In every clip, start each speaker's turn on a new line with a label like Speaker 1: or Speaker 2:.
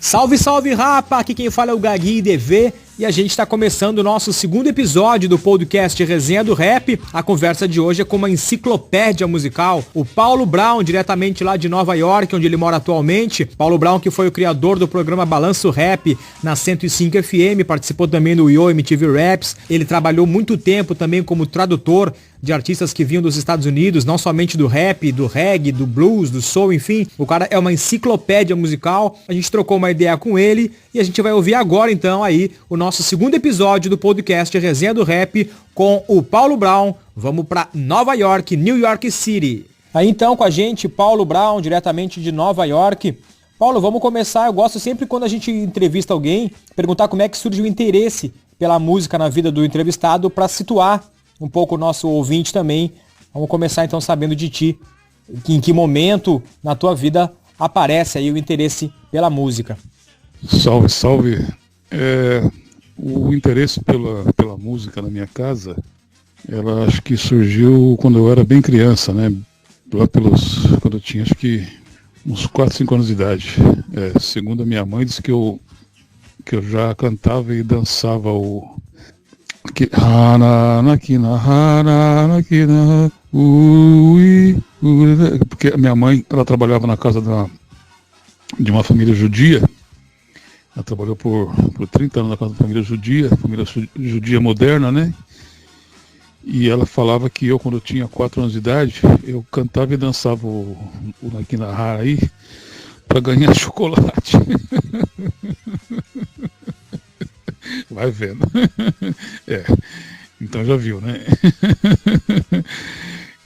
Speaker 1: Salve, salve, rapa! Aqui quem fala é o Gagui DV e a gente está começando o nosso segundo episódio do podcast Resenha do Rap. A conversa de hoje é com uma enciclopédia musical, o Paulo Brown, diretamente lá de Nova York, onde ele mora atualmente. Paulo Brown, que foi o criador do programa Balanço Rap na 105 FM, participou também do Yo MTV Raps. Ele trabalhou muito tempo também como tradutor de artistas que vinham dos Estados Unidos, não somente do rap, do reggae, do blues, do soul, enfim. O cara é uma enciclopédia musical. A gente trocou uma ideia com ele e a gente vai ouvir agora então aí o nosso segundo episódio do podcast Resenha do Rap com o Paulo Brown. Vamos para Nova York, New York City. Aí então com a gente, Paulo Brown, diretamente de Nova York. Paulo, vamos começar. Eu gosto sempre quando a gente entrevista alguém, perguntar como é que surge o interesse pela música na vida do entrevistado para situar um pouco o nosso ouvinte também. Vamos começar então sabendo de ti, em que momento na tua vida aparece aí o interesse pela música.
Speaker 2: Salve, salve. O interesse pela música na minha casa, ela acho que surgiu quando eu era bem criança, né? Lá quando eu tinha acho que uns 4, 5 anos de idade. Segundo a minha mãe, disse que eu já cantava e dançava porque a minha mãe, ela trabalhava na casa de uma família judia. Ela trabalhou por 30 anos na casa da família judia moderna, né? E ela falava que eu, quando eu tinha 4 anos de idade, eu cantava e dançava o Nakinahara aí para ganhar chocolate. Vai vendo. Então já viu, né?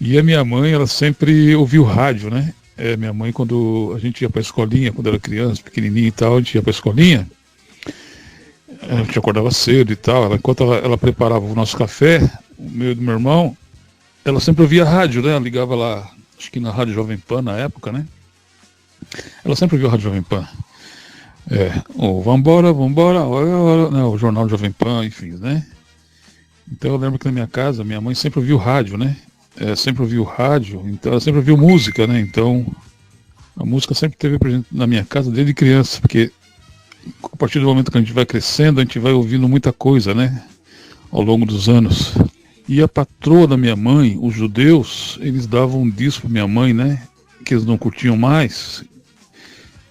Speaker 2: E a minha mãe, ela sempre ouviu rádio, né? Minha mãe, quando a gente ia pra escolinha, quando era criança, pequenininha e tal, a gente ia pra escolinha, a gente acordava cedo e tal, enquanto ela preparava o nosso café, o meu e do meu irmão, ela sempre ouvia rádio, né? Ela ligava lá, acho que na Rádio Jovem Pan na época, né? Ela sempre ouvia a Rádio Jovem Pan. Vambora, né, o Jornal Jovem Pan, enfim, né? Então eu lembro que na minha casa, minha mãe sempre ouviu rádio, né? Sempre ouviu rádio, então ela sempre ouviu música, né? Então a música sempre esteve presente na minha casa desde criança, porque a partir do momento que a gente vai crescendo, a gente vai ouvindo muita coisa, né? Ao longo dos anos. E a patroa da minha mãe, os judeus, eles davam um disco pra minha mãe, né? Que eles não curtiam mais.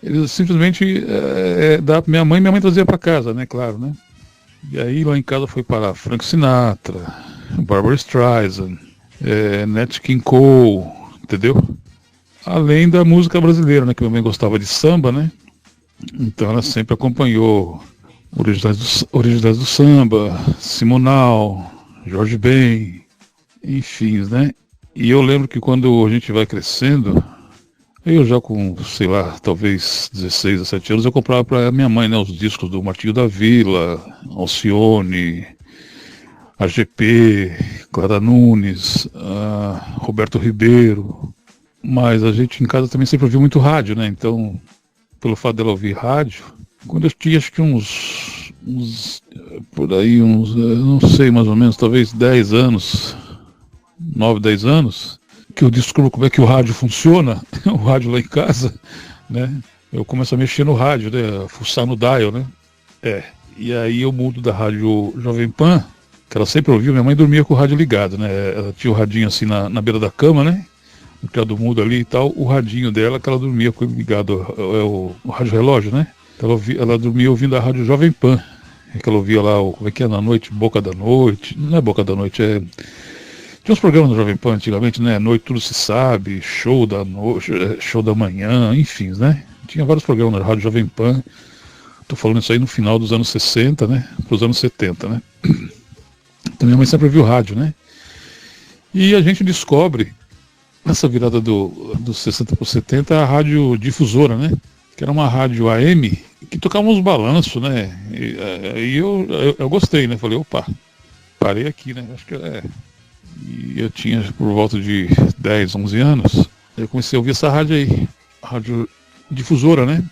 Speaker 2: Eles simplesmente davam pra minha mãe trazia para casa, né, claro, né? E aí lá em casa foi para Frank Sinatra, Barbra Streisand, Nat King Cole, entendeu? Além da música brasileira, né, que minha mãe gostava de samba, né? Então ela sempre acompanhou originais do samba, Simonal, Jorge Ben, enfim, né? E eu lembro que quando a gente vai crescendo, eu já com, sei lá, talvez 16, 17 anos, eu comprava para minha mãe, né, os discos do Martinho da Vila, Alcione, AGP, Clara Nunes, Roberto Ribeiro. Mas a gente em casa também sempre ouviu muito rádio, né? Então, pelo fato dela ouvir rádio, quando eu tinha acho que não sei mais ou menos, talvez 10 anos, 9, 10 anos, que eu descubro como é que o rádio funciona, o rádio lá em casa, né? Eu começo a mexer no rádio, né? A fuçar no dial, né? E aí eu mudo da rádio Jovem Pan, que ela sempre ouvia, minha mãe dormia com o rádio ligado, né? Ela tinha o radinho assim na beira da cama, né? No criado mudo ali e tal, o radinho dela que ela dormia com ele ligado, o rádio relógio, né? Ela dormia ouvindo a rádio Jovem Pan, que ela ouvia lá, como é que é, na noite, Boca da Noite, não é Boca da Noite, tinha uns programas no Jovem Pan antigamente, né? Noite Tudo Se Sabe, Show da Noite, Show da Manhã, enfim, né? Tinha vários programas na Rádio Jovem Pan. Tô falando isso aí no final dos anos 60, né? Pros anos 70, né? Então minha mãe sempre ouviu rádio, né? E a gente descobre, nessa virada dos 60 para 70, a rádio difusora, né? Que era uma rádio AM que tocava uns balanços, né? E eu gostei, né? Falei, opa, parei aqui, né? Acho que E eu tinha por volta de 10, 11 anos, eu comecei a ouvir essa rádio aí, rádio difusora, né?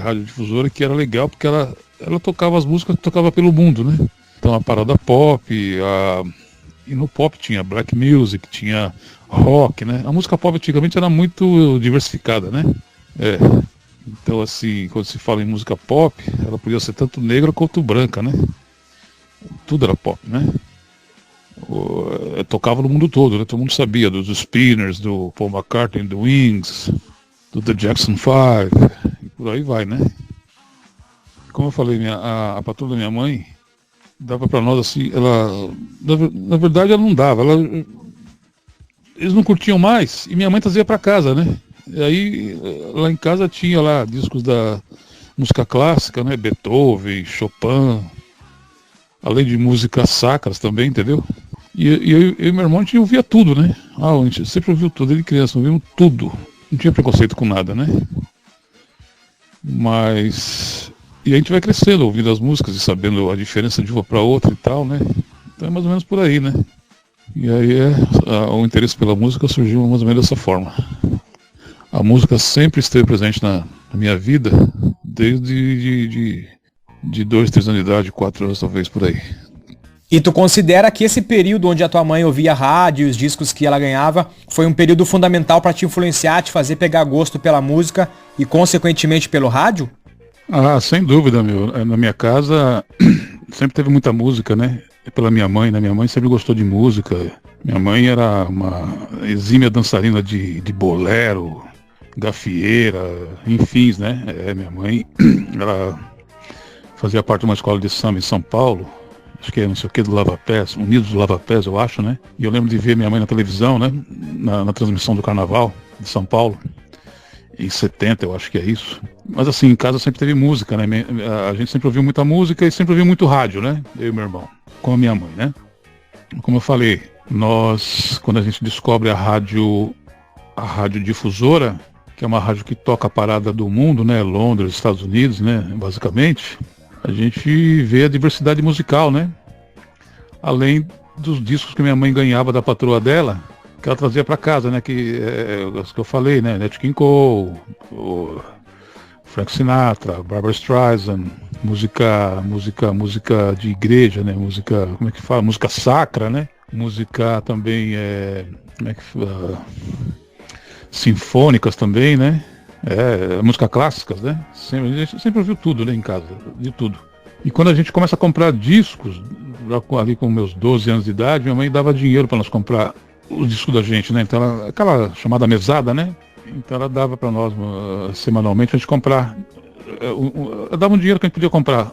Speaker 2: Rádio difusora, que era legal porque ela tocava as músicas que tocava pelo mundo, né? Então a parada pop, e no pop tinha black music, tinha rock, né? A música pop antigamente era muito diversificada, né? Então, assim, quando se fala em música pop, ela podia ser tanto negra quanto branca, né? Tudo era pop, né? Tocava no mundo todo, né? Todo mundo sabia dos Spinners, do Paul McCartney, do Wings, do The Jackson 5, e por aí vai, né? Como eu falei, a patroa da minha mãe dava pra nós assim, ela, na verdade ela não dava, eles não curtiam mais, e minha mãe trazia pra casa, né? E aí, lá em casa tinha lá discos da música clássica, né? Beethoven, Chopin, além de músicas sacras também, entendeu? E eu e meu irmão, a gente ouvia tudo, né? A gente sempre ouviu tudo, desde criança, ouvimos tudo. Não tinha preconceito com nada, né? Mas... E a gente vai crescendo, ouvindo as músicas e sabendo a diferença de uma para outra e tal, né? Então é mais ou menos por aí, né? E aí o interesse pela música surgiu mais ou menos dessa forma. A música sempre esteve presente na minha vida, desde de 2, 3 anos de idade, 4 anos talvez, por aí.
Speaker 1: E tu considera que esse período onde a tua mãe ouvia rádio e os discos que ela ganhava foi um período fundamental para te influenciar, te fazer pegar gosto pela música e consequentemente pelo rádio?
Speaker 2: Ah, sem dúvida, meu. Na minha casa sempre teve muita música, né? Pela minha mãe, né? Minha mãe sempre gostou de música. Minha mãe era uma exímia dançarina de bolero, gafieira, enfim, né? Minha mãe, ela fazia parte de uma escola de samba em São Paulo, acho que é não sei o que do Lava Pés, Unidos do Lava Pés, eu acho, né? E eu lembro de ver minha mãe na televisão, né? Na transmissão do Carnaval de São Paulo, em 70, eu acho que é isso. Mas assim, em casa sempre teve música, né? A gente sempre ouviu muita música e sempre ouviu muito rádio, né? Eu e meu irmão, com a minha mãe, né? Como eu falei, quando a gente descobre a rádio difusora, que é uma rádio que toca a parada do mundo, né? Londres, Estados Unidos, né? Basicamente, a gente vê a diversidade musical, né? Além dos discos que minha mãe ganhava da patroa dela, que ela trazia para casa, né? Que os que eu falei, né? Nat King Cole, o Frank Sinatra, Barbra Streisand, música de igreja, né? Música, como é que fala? Música sacra, né? Música também, como é que fala? Sinfônicas também, né? Música clássicas, né? A gente sempre ouviu tudo, né, em casa, de tudo. E quando a gente começa a comprar discos, ali com meus 12 anos de idade, minha mãe dava dinheiro para nós comprar os discos da gente, né? Então, aquela chamada mesada, né? Então ela dava para nós semanalmente a gente comprar. Ela dava um dinheiro que a gente podia comprar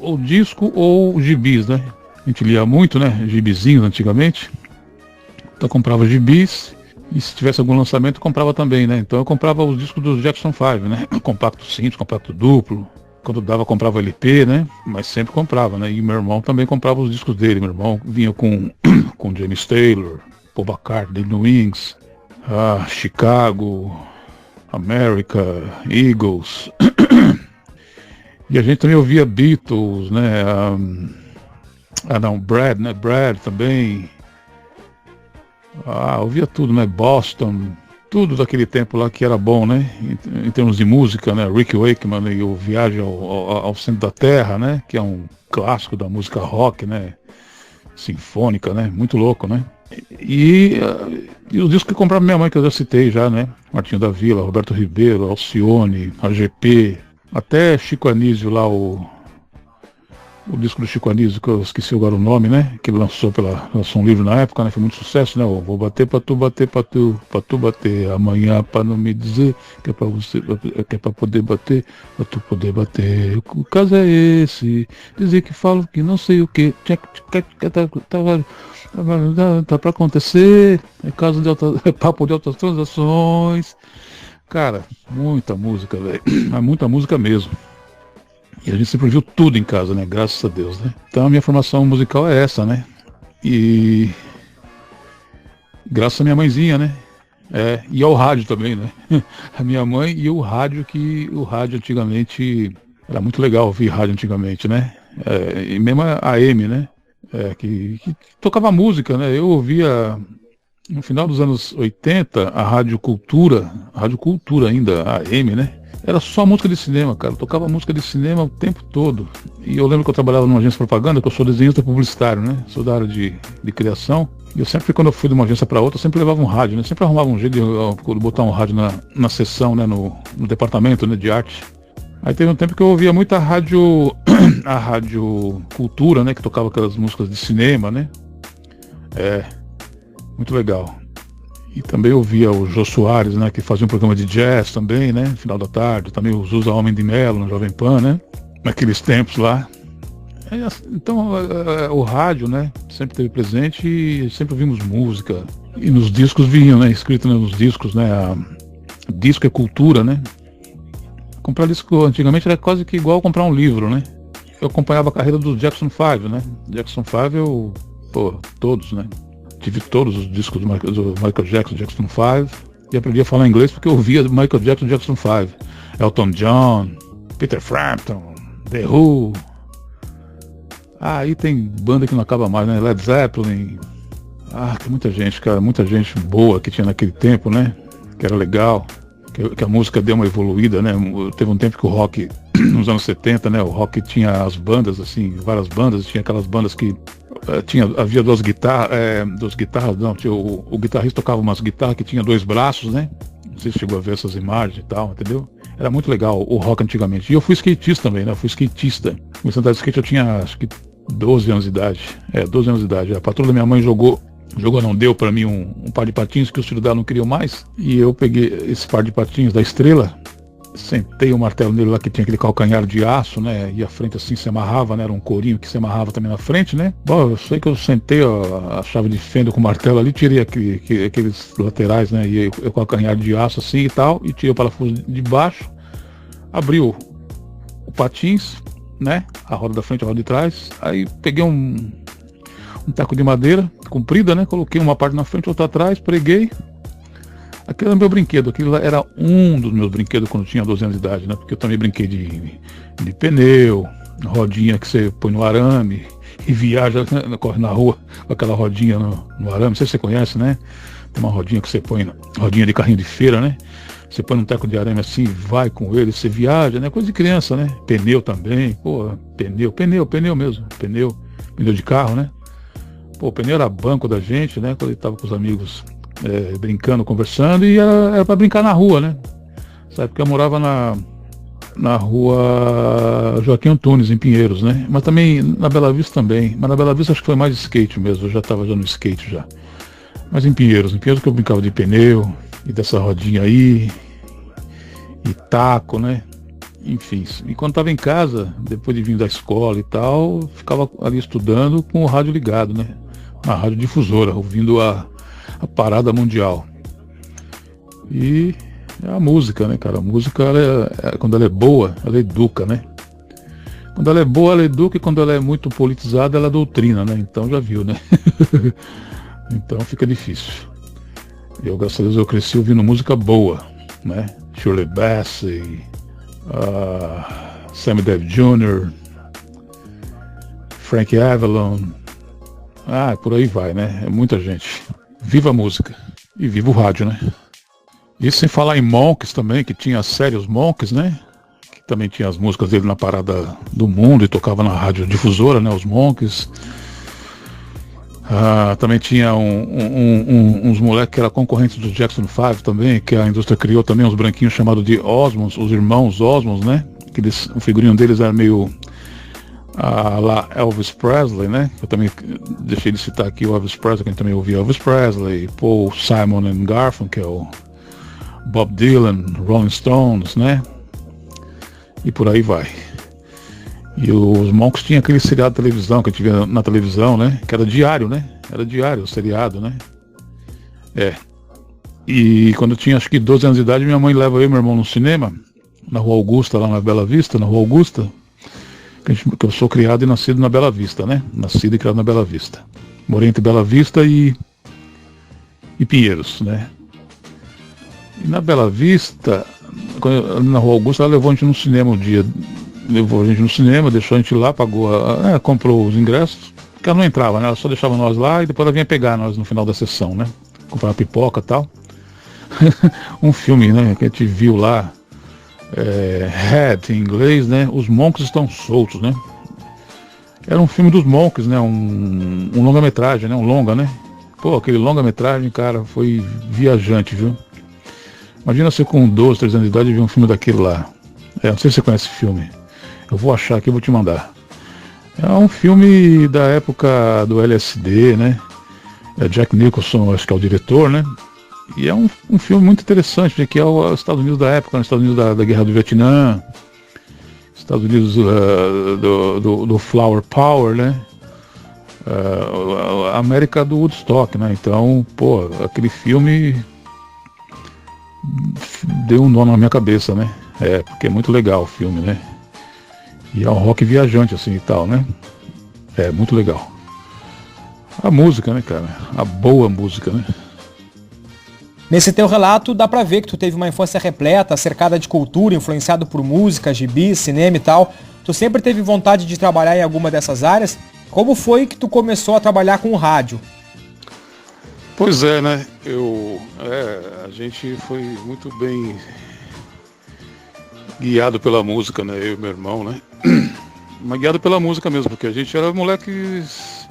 Speaker 2: ou disco ou gibis, né? A gente lia muito, né? Gibizinhos antigamente. Então comprava gibis. E se tivesse algum lançamento, eu comprava também, né? Então eu comprava os discos do Jackson 5, né? Compacto simples, compacto duplo. Quando dava, comprava LP, né? Mas sempre comprava, né? E meu irmão também comprava os discos dele. Meu irmão vinha com James Taylor, Paul McCartney, The Wings, Chicago, America, Eagles. E a gente também ouvia Beatles, né? Brad, né? Brad também. Ouvia tudo, né? Boston, tudo daquele tempo lá que era bom, né? Em termos de música, né? Rick Wakeman e o Viagem ao Centro da Terra, né? Que é um clássico da música rock, né? Sinfônica, né? Muito louco, né? E os discos que comprava minha mãe, que eu já citei já, né? Martinho da Vila, Roberto Ribeiro, Alcione, AGP, até Chico Anísio lá, o disco do Chico Anísio, que eu esqueci agora o nome, né? Que ele lançou um livro na época, né? Foi muito sucesso, né? Vou bater pra tu bater, amanhã pra não me dizer, que é pra você, que é pra poder bater, pra tu poder bater. O caso é esse, dizer que falo que não sei o que, tá pra acontecer, é papo de altas transações. Cara, muita música, velho, mas muita música mesmo. E a gente sempre viu tudo em casa, né? Graças a Deus, né? Então a minha formação musical é essa, né? E graças à minha mãezinha, né? E ao rádio também, né? A minha mãe e o rádio, que o rádio antigamente era muito legal ouvir rádio antigamente, né? E mesmo a AM, né? Que tocava música, né? Eu ouvia no final dos anos 80 a Rádio Cultura ainda, a AM, né? Era só música de cinema, cara. Eu tocava música de cinema o tempo todo. E eu lembro que eu trabalhava numa agência de propaganda, que eu sou desenhista publicitário, né? Sou da área de criação. E eu sempre, quando eu fui de uma agência para outra, eu sempre levava um rádio, né? Sempre arrumava um jeito de botar um rádio na sessão, né? No departamento, né? De arte. Aí teve um tempo que eu ouvia muita rádio, a Rádio Cultura, né? Que tocava aquelas músicas de cinema, né? Muito legal. E também ouvia o Jô Soares, né? Que fazia um programa de jazz também, né? No final da tarde. Também o Zusa Homem de Melo, no Jovem Pan, né? Naqueles tempos lá. Então, o rádio, né? Sempre esteve presente e sempre ouvimos música. E nos discos vinham, né? Escrito, né, nos discos, né? Disco é cultura, né? Comprar disco antigamente era quase que igual comprar um livro, né? Eu acompanhava a carreira do Jackson 5, né? Jackson 5 todos, né? Tive todos os discos do Michael Jackson, Jackson 5, e aprendi a falar inglês porque eu ouvia Michael Jackson, Jackson 5, Elton John, Peter Frampton, The Who. Aí tem banda que não acaba mais, né? Led Zeppelin. Tem muita gente, cara, muita gente boa que tinha naquele tempo, né? Que era legal, que a música deu uma evoluída, né? Teve um tempo que o rock, nos anos 70, né? O rock tinha as bandas, assim, várias bandas, tinha aquelas bandas que havia duas guitarras, não, tinha o guitarrista tocava umas guitarras que tinha dois braços, né? Não sei se chegou a ver essas imagens e tal, entendeu? Era muito legal o rock antigamente. E eu fui skatista também, né? Eu fui skatista. Comecei a andar de skate, eu tinha acho que 12 anos de idade. 12 anos de idade. A patroa da minha mãe não deu pra mim um par de patins que os filhos dela não queriam mais. E eu peguei esse par de patins da Estrela, sentei o martelo nele lá que tinha aquele calcanhar de aço, né? E a frente assim se amarrava, né? Era um corinho que se amarrava também na frente, né? Bom, eu sei que eu sentei a chave de fenda com o martelo ali, tirei aqueles laterais, né? E o calcanhar de aço assim e tal, e tirei o parafuso de baixo, abriu o patins, né? A roda da frente, a roda de trás. Aí peguei um taco de madeira comprida, né? Coloquei uma parte na frente, outra atrás, preguei. Aquele era meu brinquedo, aquilo era um dos meus brinquedos quando eu tinha 12 anos de idade, né? Porque eu também brinquei de pneu, rodinha que você põe no arame e viaja, né? Corre na rua com aquela rodinha no arame, não sei se você conhece, né? Tem uma rodinha que você põe, rodinha de carrinho de feira, né? Você põe num teco de arame assim, vai com ele, você viaja, né? Coisa de criança, né? Pneu também, pneu mesmo, pneu de carro, né? O pneu era banco da gente, né? Quando ele tava com os amigos brincando, conversando, e era pra brincar na rua, né? Sabe, porque eu morava na rua Joaquim Antunes, em Pinheiros, né? Mas também na Bela Vista também. Mas na Bela Vista acho que foi mais skate mesmo, eu já tava no skate já. Mas em Pinheiros que eu brincava de pneu, e dessa rodinha aí, e taco, né? Enfim, e quando tava em casa, depois de vir da escola e tal, ficava ali estudando com o rádio ligado, né? Na rádio difusora, ouvindo a parada mundial. E a música, né, cara? A música, quando ela é boa, ela educa, né? Quando ela é boa, ela educa, e quando ela é muito politizada, ela doutrina, né? Então já viu, né? Então fica difícil. Eu, graças a Deus, eu cresci ouvindo música boa, né? Shirley Bassey, Sammy Davis Jr., Frank Avalon, por aí vai, né? É muita gente. Viva a música e viva o rádio, né? E sem falar em Monks também, que tinha a série Os Monks, né? Que também tinha as músicas dele na parada do mundo e tocava na rádio difusora, né? Os Monks. Também tinha uns moleques que eram concorrentes dos Jackson 5 também, que a indústria criou também, uns branquinhos chamados de Osmonds, os irmãos Osmonds, né? O figurinho deles era meio lá Elvis Presley, né? Eu também deixei de citar aqui o Elvis Presley, que a gente também ouvia Elvis Presley, Paul Simon and Garfunkel, Bob Dylan, Rolling Stones, né? E por aí vai. E os Monks tinham aquele seriado de televisão que a gente via na televisão, né? Que era diário, né? Era diário o seriado, né? E quando eu tinha acho que 12 anos de idade, minha mãe leva eu e meu irmão no cinema, na Rua Augusta, lá na Bela Vista, na Rua Augusta. Que eu sou criado e nascido na Bela Vista, né? Nascido e criado na Bela Vista. Morei entre Bela Vista e Pinheiros, né? E na Bela Vista, na Rua Augusta, ela levou a gente no cinema um dia. Levou a gente no cinema, deixou a gente lá, pagou, comprou os ingressos, porque ela não entrava, né? Ela só deixava nós lá e depois ela vinha pegar nós no final da sessão, né? Comprar uma pipoca e tal. Um filme, né? Que a gente viu lá, Head em inglês, né? Os Monks Estão Soltos, né? Era um filme dos Monks, né? Um longa-metragem, né? Um longa, né? Pô, aquele longa-metragem, cara, foi viajante, viu? Imagina você com 12, 13 anos de idade ver um filme daquele lá. Não sei se você conhece esse filme. Eu vou achar aqui e vou te mandar. É um filme da época do LSD, né? Jack Nicholson, acho que é o diretor, né? E é um filme muito interessante, né? Que é os Estados Unidos da época, os Estados Unidos da Guerra do Vietnã, Estados Unidos do Flower Power, né? A América do Woodstock, né? Então, pô, aquele filme deu um nó na minha cabeça, né? Porque é muito legal o filme, né? E é um rock viajante, assim, e tal, né? É muito legal. A música, né, cara? A boa música, né?
Speaker 1: Nesse teu relato, dá pra ver que tu teve uma infância repleta, cercada de cultura, influenciado por música, gibi, cinema e tal. Tu sempre teve vontade de trabalhar em alguma dessas áreas. Como foi que tu começou a trabalhar com o rádio?
Speaker 2: Pois é, né? A gente foi muito bem guiado pela música, né? Eu e meu irmão, né? Mas guiado pela música mesmo, porque a gente era moleques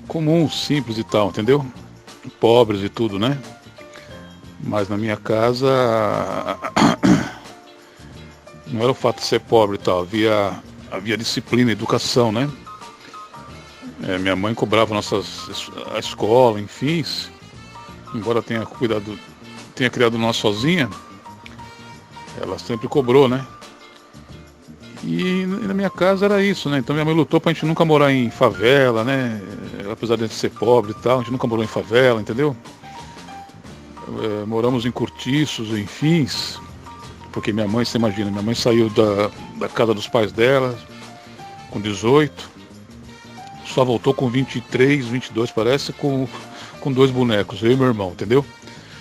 Speaker 2: comuns, simples e tal, entendeu? Pobres e tudo, né? Mas na minha casa não era o fato de ser pobre e tal, havia disciplina, educação, né? Minha mãe cobrava a escola, enfim, embora tenha criado nós sozinha, ela sempre cobrou, né? E na minha casa era isso, né? Então minha mãe lutou pra gente nunca morar em favela, né? Apesar de a gente ser pobre e tal, a gente nunca morou em favela, entendeu? Moramos em cortiços, enfim, porque minha mãe, você imagina, minha mãe saiu da casa dos pais dela com 18, só voltou com 23, 22 parece, com 2 bonecos, eu e meu irmão, entendeu?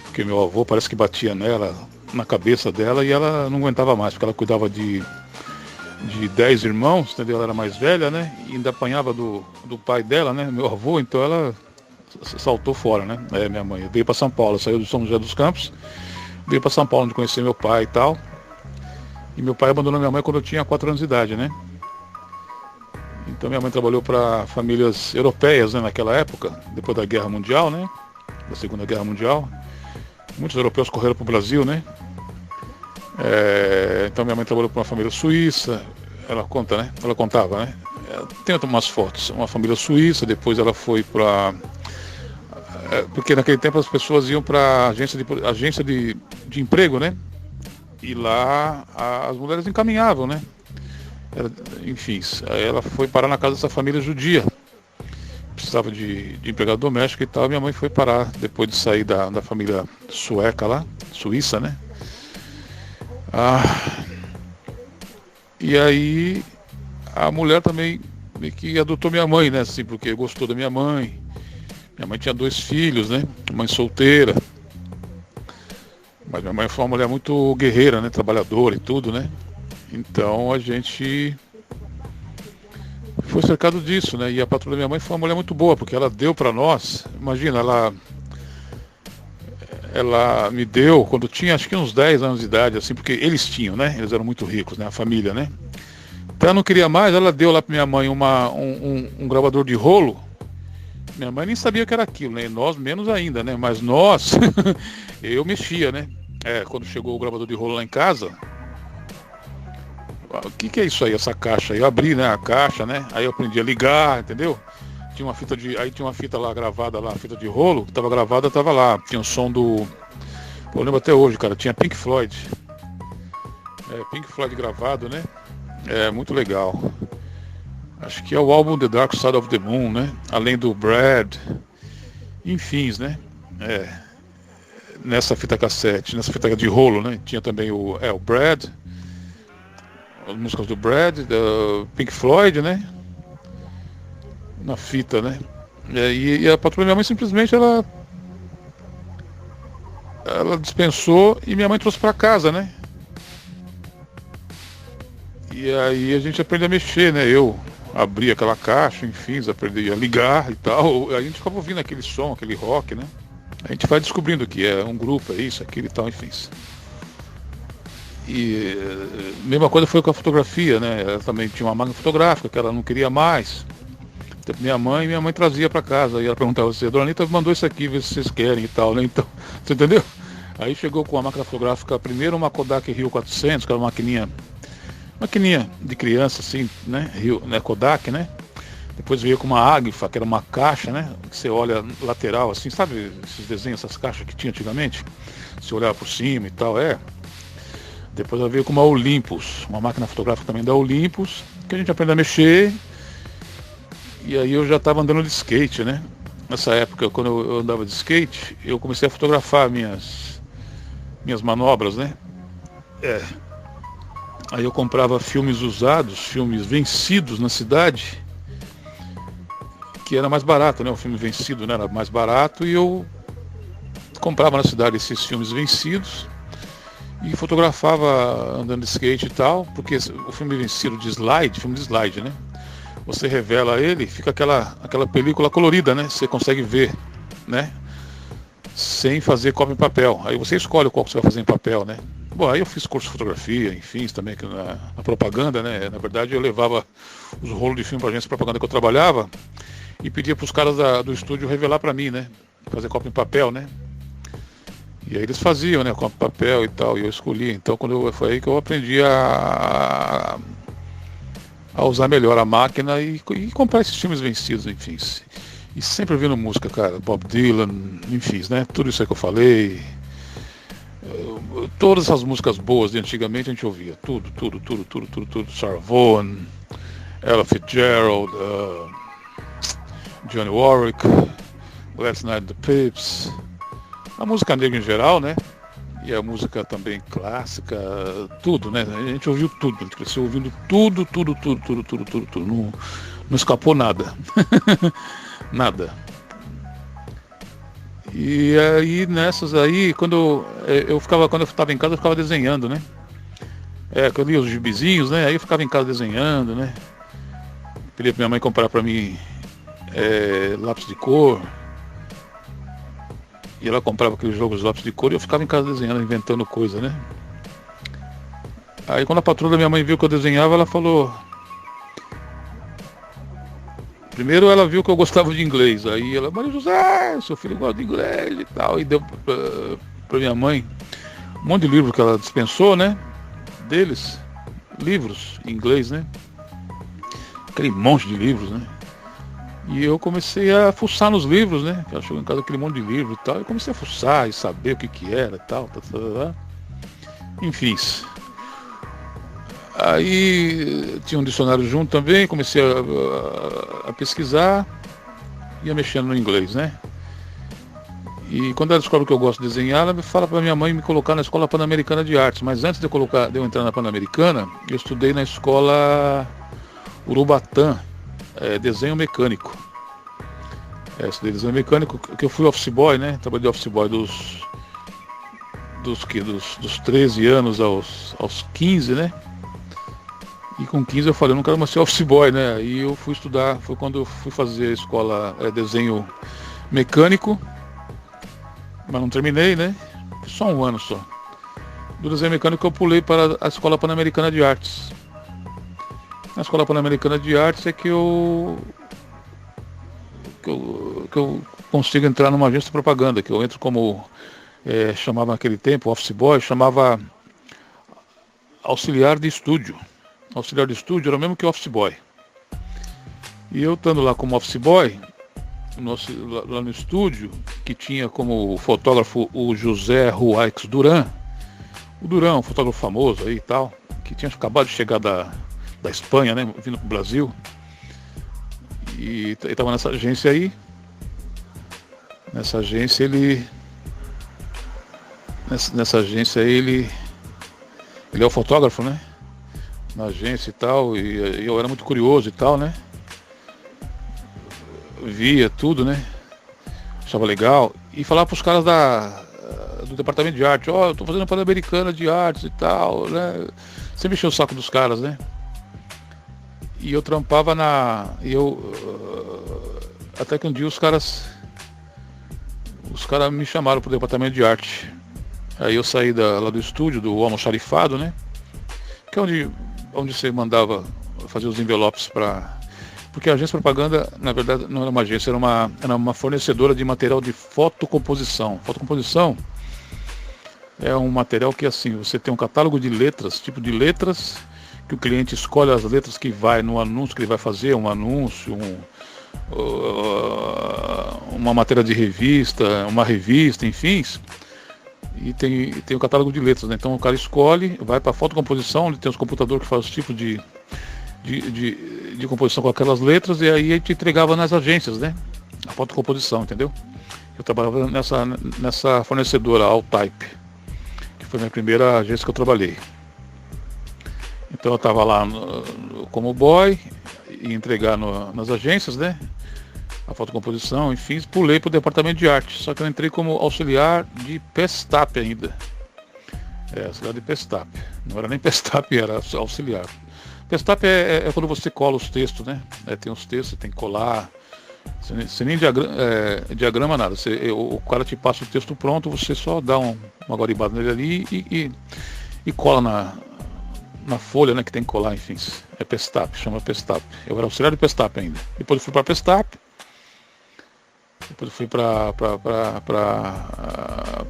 Speaker 2: Porque meu avô parece que batia nela, na cabeça dela, e ela não aguentava mais, porque ela cuidava de 10 irmãos, entendeu? Ela era mais velha, né? E ainda apanhava do pai dela, né? Meu avô, então ela saltou fora, né? Minha mãe veio para São Paulo, saiu de São José dos Campos, veio para São Paulo onde conhecer meu pai e tal. E meu pai abandonou minha mãe quando eu tinha 4 anos de idade, né? Então minha mãe trabalhou para famílias europeias, né, naquela época, depois da Guerra Mundial, né? Da Segunda Guerra Mundial. Muitos europeus correram para o Brasil, né? Então minha mãe trabalhou para uma família suíça, ela conta, né? Ela contava, né? Tem umas fotos, uma família suíça, depois ela foi para... porque naquele tempo as pessoas iam para agência de emprego, né? E lá as mulheres encaminhavam, né? Enfim, aí ela foi parar na casa dessa família judia. Precisava de empregado doméstico e tal. Minha mãe foi parar depois de sair da família sueca lá, suíça, né? E aí a mulher também meio que adotou minha mãe, né? Assim, porque gostou da minha mãe. Minha mãe tinha 2 filhos, né? Mãe solteira. Mas minha mãe foi uma mulher muito guerreira, né? Trabalhadora e tudo, né? Então a gente foi cercado disso, né? E a patroa da minha mãe foi uma mulher muito boa, porque ela deu para nós, imagina, ela me deu quando tinha acho que uns 10 anos de idade, assim, porque eles tinham, né? Eles eram muito ricos, né? A família, né? Então ela não queria mais, ela deu lá para minha mãe um gravador de rolo. Minha mãe nem sabia o que era aquilo, né? E nós menos ainda, né? Mas nós, eu mexia, né? Quando chegou o gravador de rolo lá em casa, o que é isso aí, essa caixa? Eu abri, né, a caixa, né? Aí eu aprendi a ligar, entendeu? Aí tinha uma fita lá gravada lá, fita de rolo, que tava gravada, tava lá. Tinha o som do... Eu lembro até hoje, cara, tinha Pink Floyd. Pink Floyd gravado, né? Muito legal. Acho que é o álbum The Dark Side of the Moon, né? Além do Brad. Enfim, né? Nessa fita cassete, nessa fita de rolo, né? Tinha também o Brad, as músicas do Brad, do Pink Floyd, né? Na fita, né? E a patroa da minha mãe simplesmente ela dispensou e minha mãe trouxe para casa, né? E aí a gente aprende a mexer, né? Eu abri aquela caixa, enfim, aprendi a ligar e tal. A gente ficava ouvindo aquele som, aquele rock, né? A gente vai descobrindo que é um grupo, é isso, aquilo e tal, enfim. E mesma coisa foi com a fotografia, né? Ela também tinha uma máquina fotográfica que ela não queria mais. Minha mãe trazia para casa, e ela perguntava assim, Dona Anitta mandou isso aqui, ver se vocês querem e tal, né? Então, você entendeu? Aí chegou com a máquina fotográfica, primeiro uma Kodak Rio 400, que era uma maquininha de criança, assim, né? Rio, né? Kodak, né? Depois veio com uma Agfa, que era uma caixa, né? Que você olha lateral, assim, sabe esses desenhos, essas caixas que tinha antigamente? Você olhava por cima e tal, Depois ela veio com uma Olympus, uma máquina fotográfica também da Olympus, que a gente aprende a mexer. E aí eu já estava andando de skate, né? Nessa época, quando eu andava de skate, eu comecei a fotografar minhas manobras, né? Aí eu comprava filmes usados, filmes vencidos na cidade, que era mais barato, né? O filme vencido, né, era mais barato, e eu comprava na cidade esses filmes vencidos e fotografava andando de skate e tal, porque o filme vencido de slide, filme de slide, né? Você revela ele, fica aquela película colorida, né? Você consegue ver, né? Sem fazer cópia em papel. Aí você escolhe qual que você vai fazer em papel, né? Bom, aí eu fiz curso de fotografia, enfim, também na propaganda, né? Na verdade eu levava os rolos de filme para a agência de propaganda que eu trabalhava e pedia para os caras do estúdio revelar para mim, né? Fazer cópia em papel, né? E aí eles faziam, né? Cópia em papel e tal, e eu escolhia. Então foi aí que eu aprendi a usar melhor a máquina e comprar esses filmes vencidos, enfim. E sempre ouvindo música, cara, Bob Dylan, enfim, né? Tudo isso aí que eu falei. Todas essas músicas boas de antigamente a gente ouvia. Tudo. Sarah Vaughan, Ella Fitzgerald, Johnny Warwick, Let's Night the Pips. A música negra em geral, né? E a música também clássica, tudo, né? A gente ouviu tudo, a gente cresceu ouvindo tudo. Não escapou nada. Nada. E aí nessas aí, quando eu estava em casa, eu ficava desenhando, né? Que eu lia os gibizinhos, né? Aí eu ficava em casa desenhando, né? Pedia pra minha mãe comprar pra mim lápis de cor. E ela comprava aqueles jogos de lápis de cor e eu ficava em casa desenhando, inventando coisa, né? Aí quando a patroa da minha mãe viu que eu desenhava, ela falou... Primeiro ela viu que eu gostava de inglês, aí ela, Maria José, seu filho gosta de inglês e tal, e deu pra minha mãe um monte de livro que ela dispensou, né, deles, livros em inglês, né, aquele monte de livros, né, e eu comecei a fuçar nos livros, né, ela chegou em casa aquele monte de livro e tal, e comecei a fuçar e saber o que era e tal, enfim. Aí tinha um dicionário junto também, comecei a pesquisar, ia mexendo no inglês, né? E quando ela descobre que eu gosto de desenhar, ela fala para minha mãe me colocar na Escola Pan-Americana de Artes. Mas antes de eu entrar na Pan-Americana, eu estudei na Escola Urubatã, desenho mecânico. Estudei desenho mecânico, que eu fui office boy, né? Trabalhei de office boy dos 13 anos aos 15, né? E com 15 eu falei, eu não quero mais ser office boy, né? Aí eu fui estudar, foi quando eu fui fazer a escola desenho mecânico, mas não terminei, né? Só um ano só. Do desenho mecânico eu pulei para a Escola Pan-Americana de Artes. Na Escola Pan-Americana de Artes é que eu consigo entrar numa agência de propaganda, que eu entro como, chamava naquele tempo, office boy, chamava auxiliar de estúdio. Auxiliar de estúdio era o mesmo que office boy. E eu estando lá como office boy, lá no estúdio, que tinha como fotógrafo o José Ruaix Duran. O Duran, um fotógrafo famoso aí e tal, que tinha acabado de chegar da Espanha, né, vindo pro Brasil. E estava nessa agência aí. Nessa agência ele é o fotógrafo, né? Na agência e tal, e eu era muito curioso e tal, né? Via tudo, né? Achava legal. E falava pros caras do departamento de arte, eu tô fazendo a Pan-Americana de Artes e tal, né? Sempre encheu o saco dos caras, né? E eu trampava até que um dia os caras me chamaram pro departamento de arte. Aí eu saí lá do estúdio, do almoxarifado, né? Que é onde você mandava fazer os envelopes para Porque a agência de propaganda, na verdade, não era uma agência, era uma fornecedora de material de fotocomposição. Fotocomposição é um material que, assim, você tem um catálogo de letras, tipo de letras, que o cliente escolhe as letras que vai no anúncio que ele vai fazer, um anúncio, uma matéria de revista, uma revista, enfim. E tem o catálogo de letras, né? Então o cara escolhe, vai para a fotocomposição, ele tem os computadores que fazem os tipos de composição com aquelas letras, e aí a gente entregava nas agências, né? A fotocomposição, entendeu? Eu trabalhava nessa fornecedora, Altype, que foi a minha primeira agência que eu trabalhei. Então eu estava lá como boy, e entregar nas agências, né? A fotocomposição, enfim, pulei para o departamento de arte, só que eu entrei como auxiliar de Pestap ainda. Auxiliar de Pestap. Não era nem Pestap, era auxiliar. Pestap é quando você cola os textos, né? Tem os textos, você tem que colar. Você nem diagrama nada. O cara te passa o texto pronto, você só dá uma guaribada nele ali e cola na folha, né? Que tem que colar, enfim. É Pestap, chama Pestap. Eu era auxiliar de Pestap ainda. Depois eu fui para Pestap. Depois eu fui para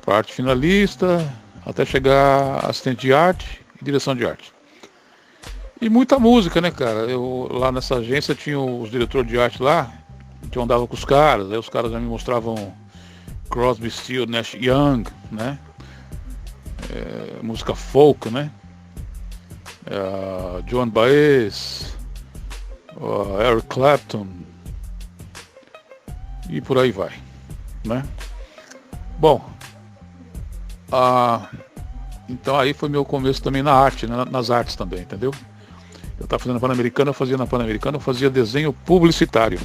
Speaker 2: arte finalista, até chegar assistente de arte e direção de arte. E muita música, né, cara? Eu lá nessa agência tinha os diretores de arte lá, que eu andava com os caras, aí os caras já me mostravam Crosby, Stills, Nash Young, né? Música folk, né? Joan Baez, Eric Clapton, e por aí vai, né? Bom, então aí foi meu começo também na arte, né? Nas artes também, entendeu? Eu estava fazendo na Pan-Americana, eu fazia desenho publicitário.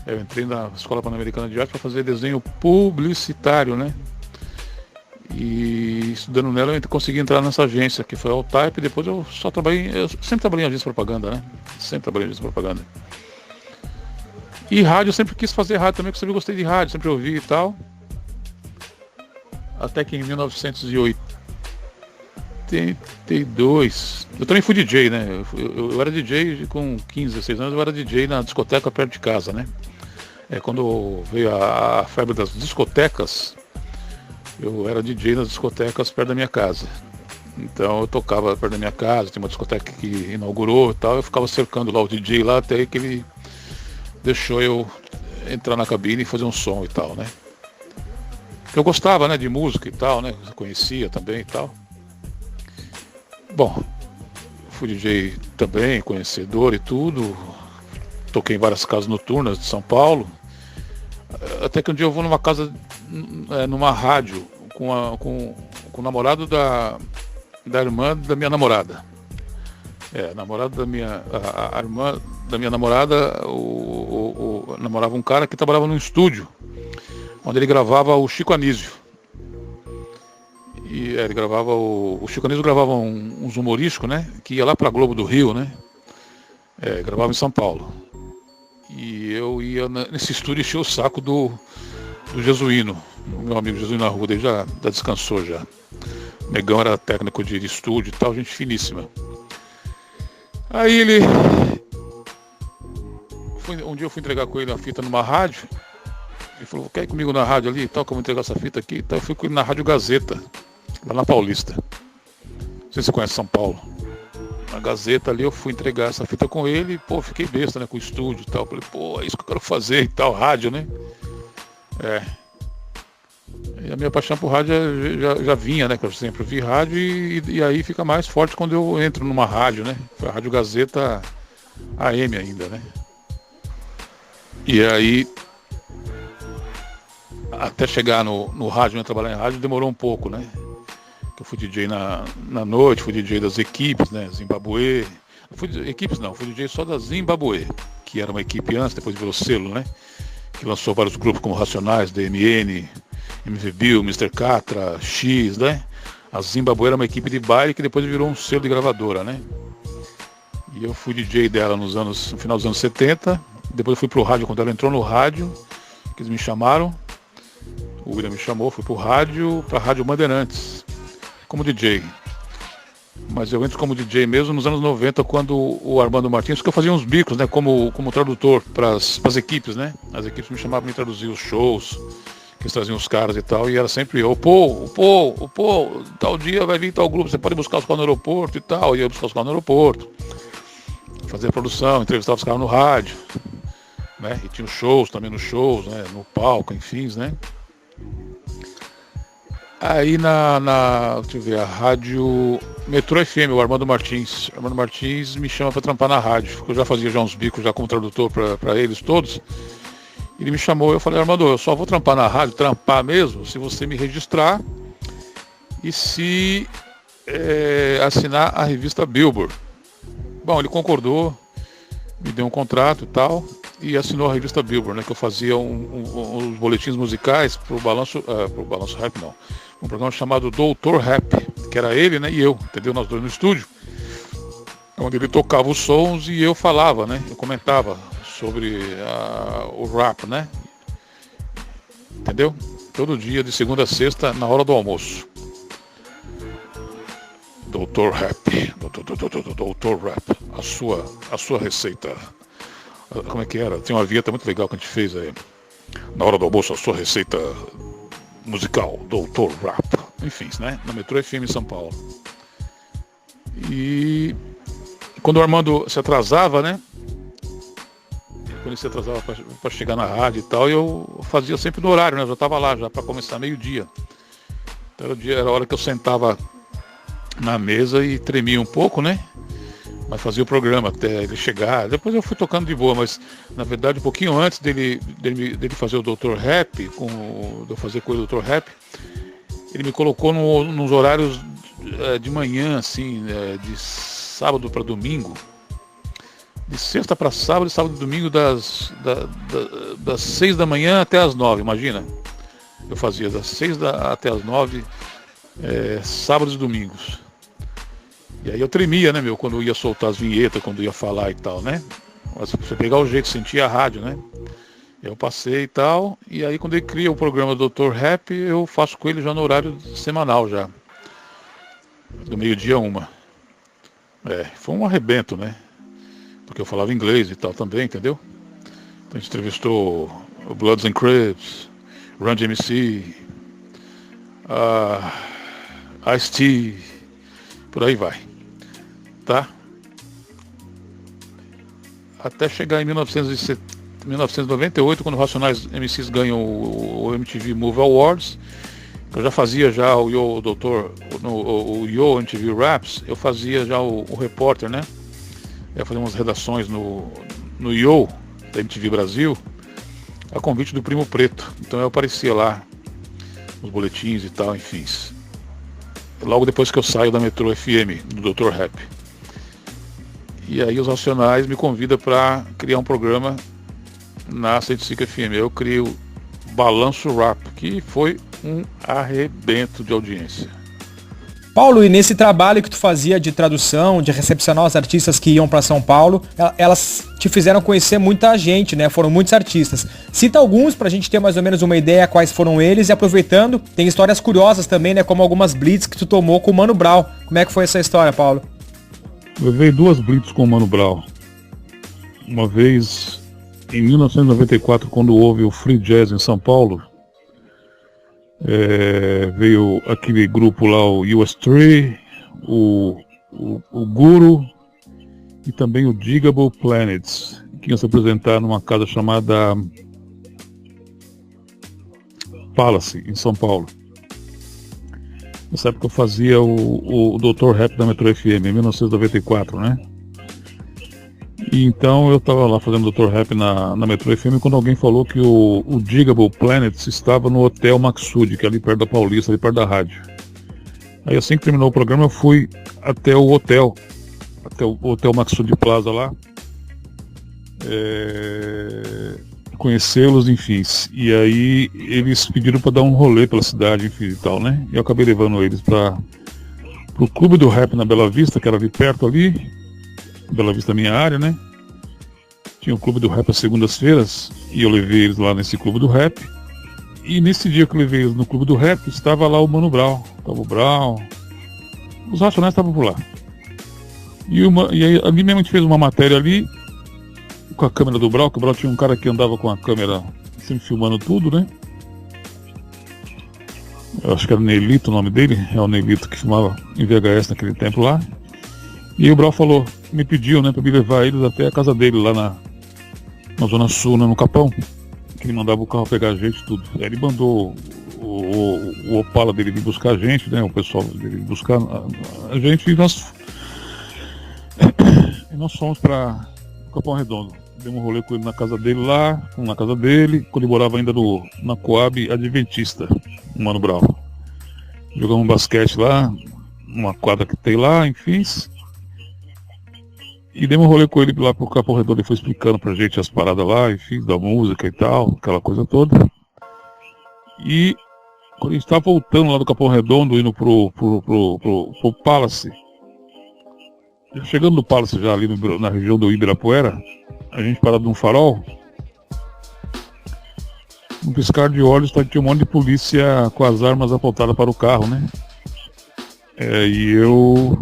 Speaker 2: Eu entrei na Escola Pan-Americana de Arte para fazer desenho publicitário, né? E estudando nela eu consegui entrar nessa agência, que foi a Altype. Depois eu sempre trabalhei em agência de propaganda, né? Sempre trabalhei em agência de propaganda. E rádio, eu sempre quis fazer rádio também, porque eu sempre gostei de rádio, sempre ouvi e tal. Até que em 1982, eu também fui DJ, né? Eu era DJ com 15, 16 anos, eu era DJ na discoteca perto de casa, né? Quando veio a febre das discotecas, eu era DJ nas discotecas perto da minha casa. Então eu tocava perto da minha casa, tem uma discoteca que inaugurou e tal, eu ficava cercando lá o DJ lá até que ele deixou eu entrar na cabine e fazer um som e tal, né? Eu gostava, né, de música e tal, né? Conhecia também e tal. Bom, fui DJ também, conhecedor e tudo. Toquei em várias casas noturnas de São Paulo. Até que um dia eu vou numa casa, numa rádio, com o namorado da irmã da minha namorada. Namorado da minha... A irmã da minha namorada, namorava um cara que trabalhava num estúdio, onde ele gravava o Chico Anísio. E ele gravava o Chico Anísio gravava uns humorísticos, né? Que ia lá pra Globo do Rio, né? Gravava em São Paulo. E eu ia nesse estúdio encher o saco do Jesuíno, o meu amigo Jesuíno Arruda, ele já descansou já. O Negão era técnico de estúdio e tal, gente finíssima. Aí um dia eu fui entregar com ele uma fita numa rádio. Ele falou, quer ir comigo na rádio ali e tal, que eu vou entregar essa fita aqui. Então eu fui com ele na Rádio Gazeta, lá na Paulista. Não sei se você conhece São Paulo. Na Gazeta ali eu fui entregar essa fita com ele e, pô, fiquei besta, né, com o estúdio e tal. Falei, pô, é isso que eu quero fazer e tal, rádio, né? E a minha paixão por rádio já vinha, né, que eu sempre vi rádio e aí fica mais forte quando eu entro numa rádio, né? Foi a Rádio Gazeta AM ainda, né? E aí, até chegar no rádio, né, trabalhar em rádio, demorou um pouco, né? Eu fui DJ na noite, fui DJ das equipes, né? Zimbabwe. Fui DJ só da Zimbabwe, que era uma equipe antes, depois virou selo, né? Que lançou vários grupos como Racionais, DMN, MV Bill, Mr. Catra, X, né? A Zimbabwe era uma equipe de baile que depois virou um selo de gravadora, né? E eu fui DJ dela no final dos anos 70. Depois eu fui pro rádio, quando ela entrou no rádio, que eles me chamaram. O William me chamou, fui pra Rádio Bandeirantes, como DJ. Mas eu entro como DJ mesmo nos anos 90, quando o Armando Martins, que eu fazia uns bicos, né, como tradutor para as equipes, né? As equipes me chamavam para traduzir os shows, que eles traziam os caras e tal, e era sempre eu, pô, tal dia vai vir tal grupo, você pode buscar os caras no aeroporto e tal, e eu ia buscar os caras no aeroporto, fazer a produção, entrevistava os caras no rádio, né? E tinha os shows também, nos shows, né? No palco, enfim, né? Aí deixa eu ver, a rádio Metrô FM, o Armando Martins me chama para trampar na rádio, porque eu já fazia uns bicos já como tradutor para eles todos. Ele me chamou, eu falei, Armando, eu só vou trampar na rádio, trampar mesmo, se você me registrar e se assinar a revista Billboard. Bom, ele concordou, me deu um contrato e tal, e assinou a revista Billboard, né, que eu fazia uns boletins musicais pro Balanço Rap, não. Um programa chamado Doutor Rap, que era ele, né, e eu, entendeu? Nós dois no estúdio, onde ele tocava os sons e eu falava, né, eu comentava sobre o rap, né, entendeu? Todo dia, de segunda a sexta, na hora do almoço. Doutor Rap, Doutor Rap, a sua receita. Como é que era? Tem uma vinheta muito legal que a gente fez aí. Na hora do almoço, a sua receita musical, Doutor Rap. Enfim, né? Na Metrô FM em São Paulo. E quando o Armando se atrasava, né? Quando ele se atrasava para chegar na rádio e tal, eu fazia sempre no horário, né? Eu já estava lá, já para começar meio-dia. Então, era a hora que eu sentava na mesa e tremia um pouco, né? Mas fazia o programa até ele chegar. Depois eu fui tocando de boa, mas na verdade um pouquinho antes dele fazer o Dr. Rap, de eu fazer com o Dr. Rap, ele me colocou nos horários de manhã, assim, de sábado para domingo. De sexta para sábado, sábado e domingo, das 6 da manhã até as 9, imagina. Eu fazia das 6 até as 9, sábados e domingos. E aí eu tremia, né, quando eu ia soltar as vinhetas, quando eu ia falar e tal, né? Mas você pegar o jeito, sentir a rádio, né? Eu passei e tal, e aí quando ele cria o programa Dr. Rap, eu faço com ele já no horário semanal já. Do meio-dia a 1. Foi um arrebento, né? Porque eu falava inglês e tal também, entendeu? Então a gente entrevistou o Bloods and Crips, Run DMC, Ice-T, por aí vai, tá? Até chegar em 1998, quando o Racionais MCs ganham o MTV Movie Awards, eu já fazia já o Yo MTV Raps, eu fazia já o repórter, né? Eu fazia umas redações no Yo da MTV Brasil, a convite do Primo Preto. Então eu aparecia lá nos boletins e tal, enfim. Logo depois que eu saio da Metrô FM, do Dr. Rap. E aí os Racionais me convidam para criar um programa na 105 FM. Eu criei o Balanço Rap, que foi um arrebento de audiência.
Speaker 1: Paulo, e nesse trabalho que tu fazia de tradução, de recepcionar os artistas que iam para São Paulo, elas te fizeram conhecer muita gente, né? Foram muitos artistas. Cita alguns pra gente ter mais ou menos uma ideia quais foram eles, e aproveitando, tem histórias curiosas também, né? Como algumas blitz que tu tomou com o Mano Brown. Como é que foi essa história, Paulo?
Speaker 2: Eu levei 2 blitz com o Mano Brown. Uma vez, em 1994, quando houve o Free Jazz em São Paulo, veio aquele grupo lá, o US3, o Guru e também o Digable Planets, que iam se apresentar numa casa chamada Palace, em São Paulo. Nessa época eu fazia o Dr. Rap da Metro FM, em 1994, né? E então eu estava lá fazendo Dr. Rap na Metro FM quando alguém falou que o Digable Planets estava no Hotel Maxud, que é ali perto da Paulista, ali perto da rádio. Aí assim que terminou o programa eu fui até o Hotel Maxud Plaza lá, conhecê-los, enfim. E aí eles pediram para dar um rolê pela cidade, enfim e tal, né? E eu acabei levando eles para o Clube do Rap na Bela Vista, que era ali perto ali. Bela Vista, minha área, né? Tinha o Clube do Rap às segundas-feiras e eu levei eles lá nesse Clube do Rap. E nesse dia que eu levei eles no Clube do Rap, estava lá o Mano Brown. Estava o Brown, Os Racionais estavam por lá. E aí ali mesmo a gente fez uma matéria ali com a câmera do Brau, que o Brau tinha um cara que andava com a câmera sempre filmando tudo, né? Eu acho que era Neilito o nome dele, é o Neilito que filmava em VHS naquele tempo lá. E aí o Brau falou, me pediu, né, pra me levar eles até a casa dele lá na Zona Sul, né, no Capão, que ele mandava o carro pegar a gente, tudo. Aí ele mandou o Opala dele vir buscar a gente, né, o pessoal dele buscar a gente, e nós fomos para Capão Redondo. Demos um rolê com ele na casa dele lá, na casa dele, quando ele morava ainda na Coab Adventista, o Mano Brau. Jogamos um basquete lá, uma quadra que tem lá, enfim. E demos um rolê com ele lá pro Capão Redondo, ele foi explicando pra gente as paradas lá, enfim, da música e tal, aquela coisa toda. E quando a gente tava voltando lá do Capão Redondo, indo pro Palace, chegando no Palace já ali na região do Ibirapuera, a gente parado num farol, num piscar de olhos, tinha um monte de polícia com as armas apontadas para o carro, né? E eu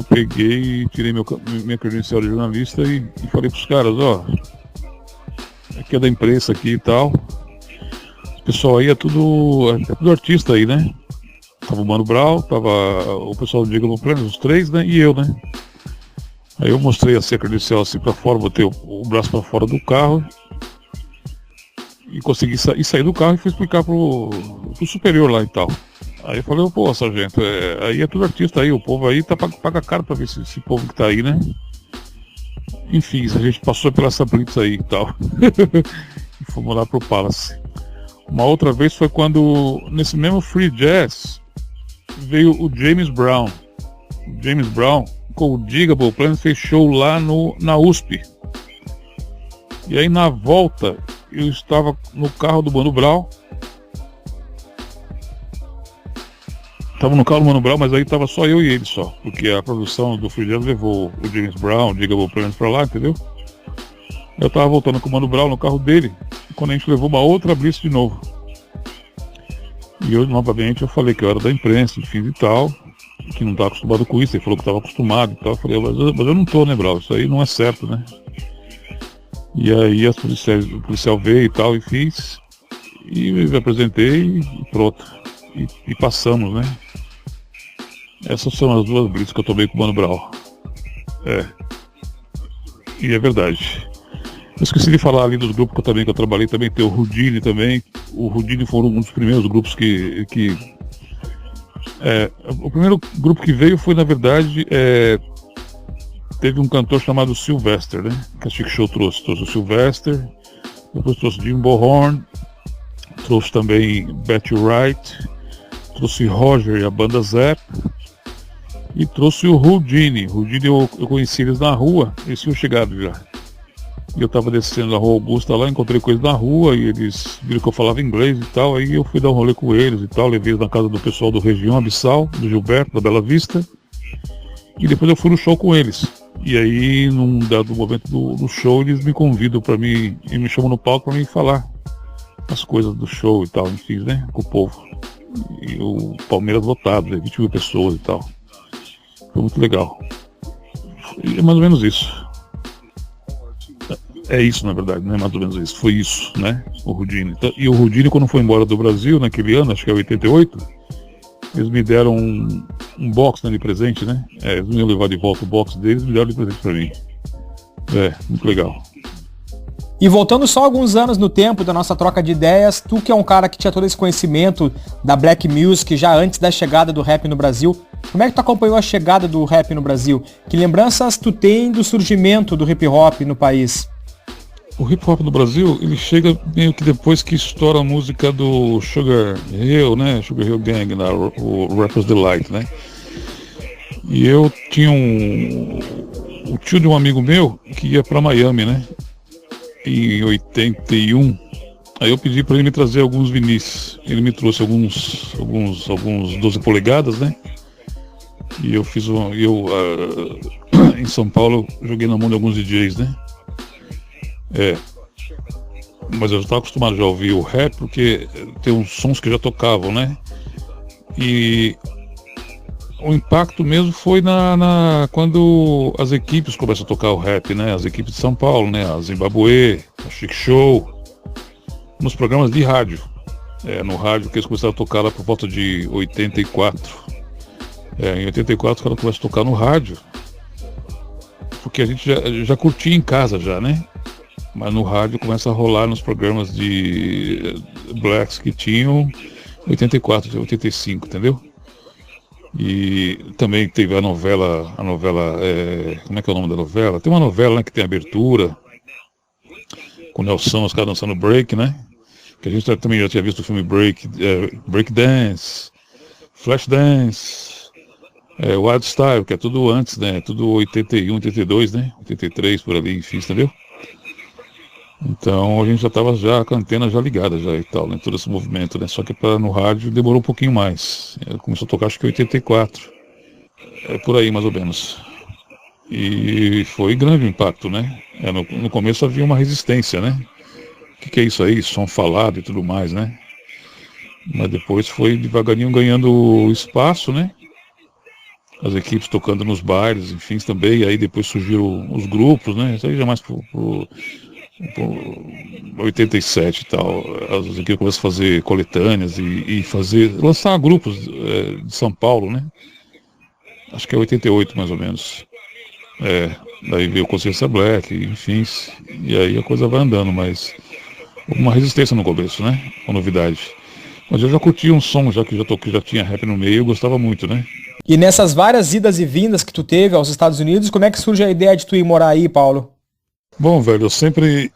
Speaker 2: peguei e tirei minha credencial de jornalista e falei pros caras, ó, aqui é da imprensa aqui e tal. O pessoal aí é tudo artista aí, né? Tava o Mano Brau, tava o pessoal do Diga no Plano, os três, né? E eu, né? Aí eu mostrei assim, a credencial assim pra fora, botei o braço pra fora do carro e consegui sair do carro e fui explicar pro superior lá e tal. Aí eu falei, pô, sargento, aí é tudo artista aí, o povo aí paga caro pra ver esse povo que tá aí, né? Enfim, a gente passou pela essa blitz aí e tal. E fomos lá pro Palace. Uma outra vez foi quando, nesse mesmo Free Jazz, veio o James Brown. O James Brown, com o Digable Plan, fez show lá na USP. E aí na volta, eu estava no carro do Mano Brown. Tava no carro do Mano Brown, mas aí tava só eu e ele só. Porque a produção do Free Jazz levou o James Brown, o Digable Plan pra lá, entendeu? Eu tava voltando com o Mano Brown no carro dele, quando a gente levou uma outra blitz de novo. E eu, novamente, eu falei que eu era da imprensa, enfim e tal, que não estava acostumado com isso. Ele falou que estava acostumado e tal. Eu falei, mas eu não tô, né, Brau? Isso aí não é certo, né? E aí o policial veio e tal, e fiz. E me apresentei e pronto. E passamos, né? Essas são as duas blitz que eu tomei com o Mano Brau. E é verdade. Eu esqueci de falar ali dos grupos que eu trabalhei também, tem o Houdini também. O Houdini foi um dos primeiros grupos que o primeiro grupo que veio foi, na verdade, teve um cantor chamado Sylvester, né? Que a Chic Show trouxe o Sylvester, depois trouxe Jimbo Horn, trouxe também Betty Wright, trouxe Roger e a banda Zepp, e trouxe o Houdini. Houdini eu conheci eles na rua, eles tinham chegado já. E eu tava descendo na Rua Augusta lá, encontrei com eles na rua e eles viram que eu falava inglês e tal, aí eu fui dar um rolê com eles e tal, levei eles na casa do pessoal do Região Abissal, do Gilberto, da Bela Vista, e depois eu fui no show com eles. E aí, num dado momento do show, eles me convidam pra mim, e me chamam no palco pra mim falar as coisas do show e tal, enfim, né, com o povo. E o Palmeiras lotado, 20 mil pessoas e tal. Foi muito legal. E é mais ou menos isso. É isso, na verdade, não é mais ou menos isso. Foi isso, né? O Houdini. E o Houdini, quando foi embora do Brasil, naquele ano, acho que é 88, eles me deram um box, né, de presente, né? Eles me iam levar de volta o box deles e me deram de presente pra mim. Muito legal.
Speaker 1: E voltando só alguns anos no tempo da nossa troca de ideias, tu que é um cara que tinha todo esse conhecimento da Black Music já antes da chegada do rap no Brasil, como é que tu acompanhou a chegada do rap no Brasil? Que lembranças tu tem do surgimento do hip hop no país?
Speaker 2: O hip hop no Brasil, ele chega meio que depois que estoura a música do Sugar Hill, né? Sugar Hill Gang, né? O Rapper's Delight, né? E eu tinha o tio de um amigo meu que ia pra Miami, né? Em 81. Aí eu pedi pra ele me trazer alguns vinis. Ele me trouxe alguns 12 polegadas, né? E eu fiz em São Paulo, joguei na mão de alguns DJs, né? Mas eu já estava acostumado já a ouvir o rap, porque tem uns sons que já tocavam, né? E o impacto mesmo foi quando as equipes começam a tocar o rap, né? As equipes de São Paulo, né? A Zimbabwe, a Chic Show, nos programas de rádio. No rádio que eles começaram a tocar lá por volta de 84. Em 84 ela começa a tocar no rádio, porque a gente já curtia em casa já, né? Mas no rádio começa a rolar nos programas de blacks que tinham 84, 85, entendeu? E também teve a novela, como é que é o nome da novela? Tem uma novela, né, que tem abertura, com o Nelson, os caras dançando break, né? Que a gente também já tinha visto o filme Break Dance, Flash Dance, Wild Style, que é tudo antes, né? Tudo 81, 82, né? 83 por ali, enfim, entendeu? Então a gente já estava com a antena já ligada já e tal, né? Todo esse movimento, né? Só que no rádio demorou um pouquinho mais. Começou a tocar acho que em 84. Por aí mais ou menos. E foi grande o impacto, né? No começo havia uma resistência, né? O que é isso aí? Som falado e tudo mais, né? Mas depois foi devagarinho ganhando espaço, né? As equipes tocando nos bailes, enfim, também. E aí depois surgiram os grupos, né? Isso aí já mais pro 87 e tal, as equipes começam a fazer coletâneas e lançar grupos de São Paulo, né? Acho que é 88 mais ou menos. Daí veio Consciência Black, enfim, e aí a coisa vai andando, mas uma resistência no começo, né? Uma novidade. Mas eu já curti um som, já que já tinha rap no meio, eu gostava muito, né?
Speaker 1: E nessas várias idas e vindas que tu teve aos Estados Unidos, como é que surge a ideia de tu ir morar aí, Paulo?
Speaker 2: Bom, velho, eu sempre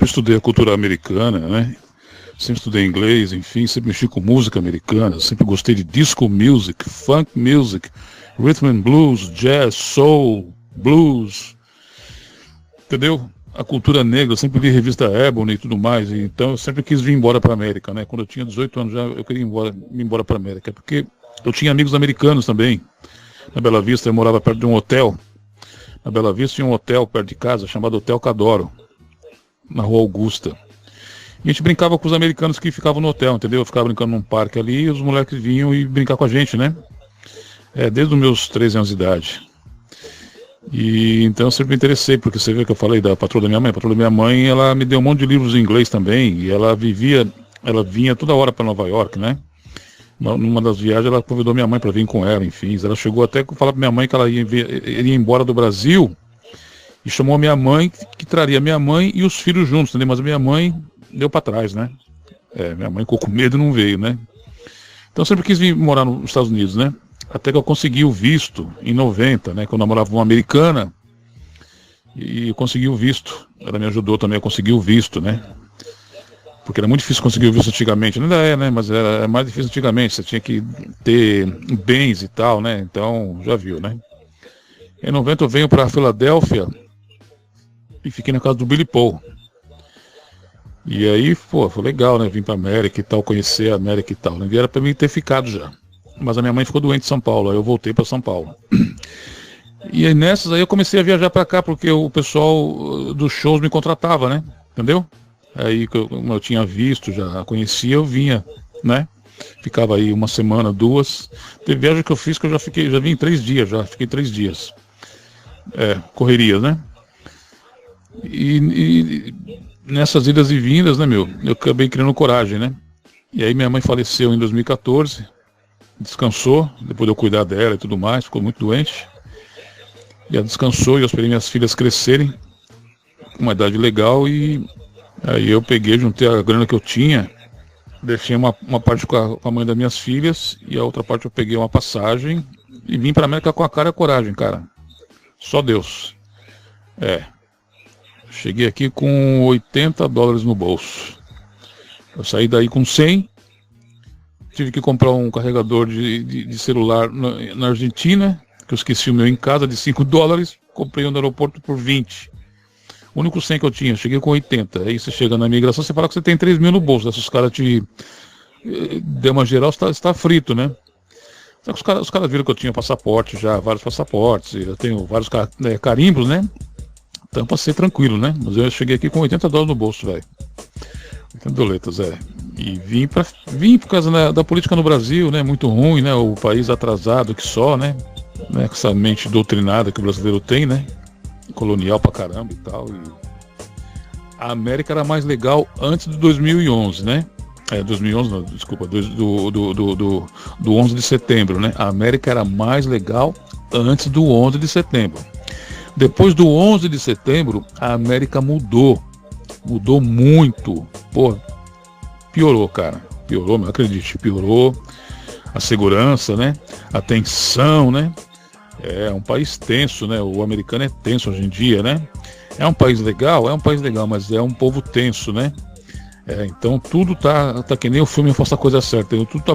Speaker 2: estudei a cultura americana, né? Sempre estudei inglês, enfim, sempre mexi com música americana, sempre gostei de disco music, funk music, rhythm and blues, jazz, soul, blues, entendeu? A cultura negra, eu sempre li revista Ebony e tudo mais, então eu sempre quis vir embora para a América, né? Quando eu tinha 18 anos já, eu queria ir embora para a América, porque eu tinha amigos americanos também. Na Bela Vista, eu morava perto de um hotel. Na Bela Vista tinha um hotel perto de casa chamado Hotel Cadoro, na Rua Augusta. E a gente brincava com os americanos que ficavam no hotel, entendeu? Eu ficava brincando num parque ali e os moleques vinham e brincar com a gente, né? Desde os meus 13 anos de idade. E então eu sempre me interessei, porque você vê que eu falei da patroa da minha mãe. A patroa da minha mãe, ela me deu um monte de livros em inglês também, e ela vinha toda hora para Nova York, né? Numa das viagens ela convidou minha mãe para vir com ela, enfim. Ela chegou até a falar para minha mãe que ela iria embora do Brasil e chamou a minha mãe, que traria minha mãe e os filhos juntos, entendeu? Mas a minha mãe deu para trás, né? Minha mãe ficou com medo e não veio, né? Então eu sempre quis vir morar nos Estados Unidos, né? Até que eu consegui o visto em 90, né? Quando eu namorava uma americana e eu consegui o visto. Ela me ajudou também a conseguir o visto, né? Porque era muito difícil conseguir o visto antigamente. Ainda né? Mas era mais difícil antigamente. Você tinha que ter bens e tal, né? Então, já viu, né? Em 90 eu venho para Filadélfia e fiquei na casa do Billy Paul. E aí, foi legal, né? Vim pra América e tal, conhecer a América e tal. Né? E era pra mim ter ficado já. Mas a minha mãe ficou doente em São Paulo, aí eu voltei para São Paulo. E aí nessas aí eu comecei a viajar para cá, porque o pessoal dos shows me contratava, né? Entendeu? Aí como eu tinha visto, já conhecia, eu vinha, né? Ficava aí uma semana, 2. Teve viagem que eu fiz que eu já vim 3 dias, fiquei 3 dias. Correrias, né? E nessas idas e vindas, né, eu acabei criando coragem, né? E aí minha mãe faleceu em 2014, descansou, depois de eu cuidar dela e tudo mais, ficou muito doente. E ela descansou e eu esperei minhas filhas crescerem, com uma idade legal, e aí eu juntei a grana que eu tinha, deixei uma parte com a mãe das minhas filhas, e a outra parte eu peguei uma passagem e vim pra América com a cara e a coragem, cara. Só Deus. Cheguei aqui com $80 no bolso. Eu saí daí com 100. Tive que comprar um carregador de celular na Argentina, que eu esqueci o meu em casa, de $5. Comprei no aeroporto por 20. O único 100 que eu tinha, cheguei com 80. Aí você chega na imigração, você fala que você tem 3 mil no bolso. Esses caras te deu uma geral, você está frito, né? Só que os caras viram que eu tinha passaporte já, vários passaportes, eu tenho vários carimbos, né? Então pra ser tranquilo, né? Mas eu cheguei aqui com $80 no bolso, velho. 80 doletas, E vim por causa da política no Brasil, né? Muito ruim, né? O país atrasado que só, né? Com essa mente doutrinada que o brasileiro tem, né? Colonial pra caramba e tal. E a América era mais legal antes de 2011, né? 2011 não, desculpa, do 11 de setembro, né? A América era mais legal antes do 11 de setembro. Depois do 11 de setembro, a América mudou muito. Pô, piorou, cara. Piorou, não acredite, piorou. A segurança, né? A tensão, né? É um país tenso, né? O americano é tenso hoje em dia, né? É um país legal, mas é um povo tenso, né? Então tudo tá que nem o filme Faça a Coisa Certa, tudo tá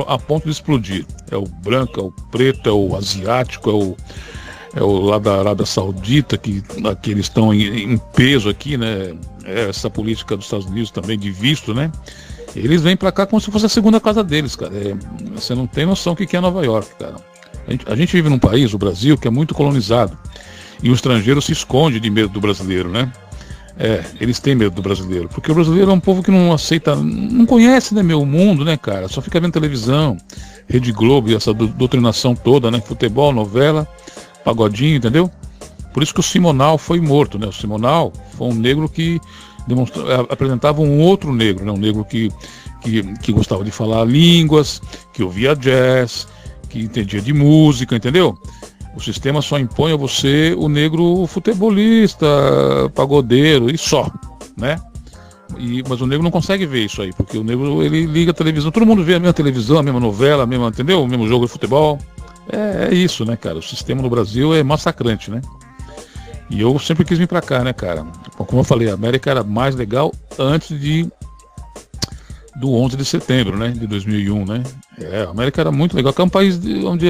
Speaker 2: a ponto de explodir. É o branco, é o preto, é o asiático, é o lá da Arábia Saudita, que eles estão em peso aqui, né? Essa política dos Estados Unidos também de visto, né? Eles vêm pra cá como se fosse a segunda casa deles, cara. Você não tem noção o que é Nova York, cara. A gente vive num país, o Brasil, que é muito colonizado. E o estrangeiro se esconde de medo do brasileiro, né? Eles têm medo do brasileiro. Porque o brasileiro é um povo que não aceita, não conhece, né, o mundo, né, cara? Só fica vendo televisão, Rede Globo, essa doutrinação toda, né? Futebol, novela, pagodinho, entendeu? Por isso que o Simonal foi morto, né? O Simonal foi um negro que apresentava um outro negro, né? Um negro que gostava de falar línguas, que ouvia jazz, que entendia de música, entendeu? O sistema só impõe a você o negro futebolista, pagodeiro e só, né? Mas o negro não consegue ver isso aí, porque o negro, ele liga a televisão, todo mundo vê a mesma televisão, a mesma novela, a mesma, entendeu? O mesmo jogo de futebol. É isso, né, cara? O sistema no Brasil é massacrante, né? E eu sempre quis vir pra cá, né, cara? Como eu falei, a América era mais legal antes do 11 de setembro, né, de 2001, né? A América era muito legal, que é um país onde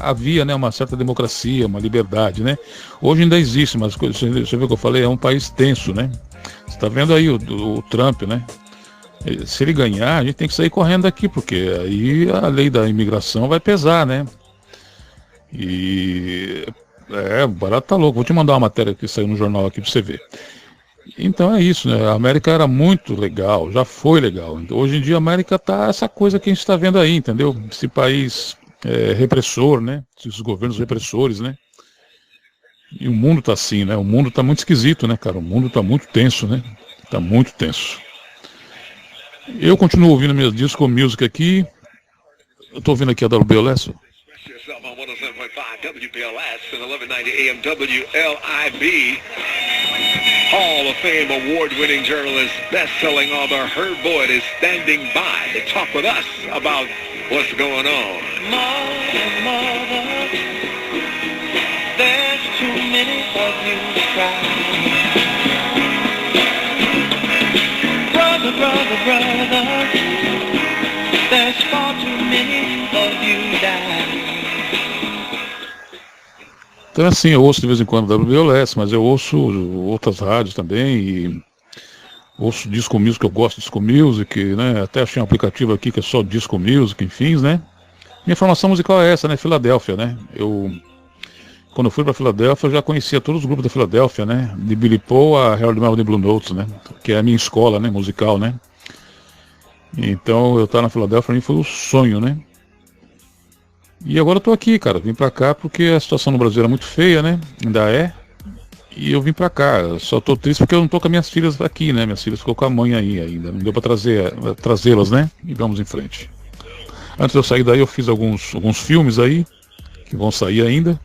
Speaker 2: havia, né, uma certa democracia, uma liberdade, né? Hoje ainda existe, mas você vê o que eu falei, é um país tenso, né? Você tá vendo aí o Trump, né? Se ele ganhar, a gente tem que sair correndo daqui, porque aí a lei da imigração vai pesar, né? E o barato tá louco. Vou te mandar uma matéria que saiu no jornal aqui pra você ver. Então é isso, né? A América era muito legal, já foi legal. Então, hoje em dia a América tá essa coisa que a gente está vendo aí, entendeu? Esse país repressor, né? Esses governos repressores, né? E o mundo tá assim, né? O mundo tá muito esquisito, né, cara? O mundo tá muito tenso, né? Tá muito tenso. Eu continuo ouvindo minhas disco music aqui. Eu tô ouvindo aqui a WBLS.
Speaker 3: Yourself on 107.5 WPLS and 1190 AM WLIB. Hall of Fame award-winning journalist, best-selling author Herb Boyd is standing by to talk with us about what's going on.
Speaker 4: Mother, there's too many of you to cry. Brother, there's far too many of you die.
Speaker 2: Então assim, eu ouço de vez em quando WBLS, mas eu ouço outras rádios também e ouço disco music, eu gosto de disco music, né? Até achei um aplicativo aqui que é só disco music, enfim, né? Minha formação musical é essa, né? Filadélfia, né? Quando eu fui para Filadélfia, eu já conhecia todos os grupos da Filadélfia, né? De Billy Paul a Harold Melvin Blue Notes, né? Que é a minha escola, né? Musical, né? Então eu estar na Filadélfia para mim foi um sonho, né? E agora eu tô aqui, cara, vim pra cá porque a situação no Brasil era muito feia, né? Ainda é. E eu vim pra cá. Eu só tô triste porque eu não tô com as minhas filhas aqui, né? Minhas filhas ficou com a mãe aí ainda. Não deu pra trazê-las, né? E vamos em frente. Antes de eu sair daí, eu fiz alguns filmes aí, que vão sair ainda.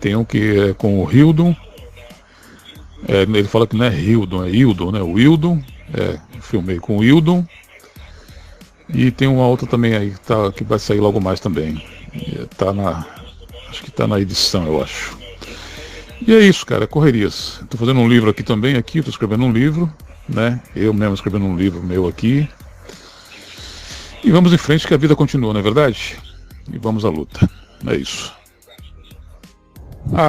Speaker 2: Tem um que é com o Hildon. Ele fala que não é Hildon, é Hildon, né? O Hildon. Filmei com o Hildon. E tem uma outra também aí que vai sair logo mais também. Acho que tá na edição, eu acho. E é isso, cara, correrias. Tô fazendo um livro aqui também, tô escrevendo um livro, né? Eu mesmo escrevendo um livro meu aqui. E vamos em frente que a vida continua, não é verdade? E vamos à luta. É isso.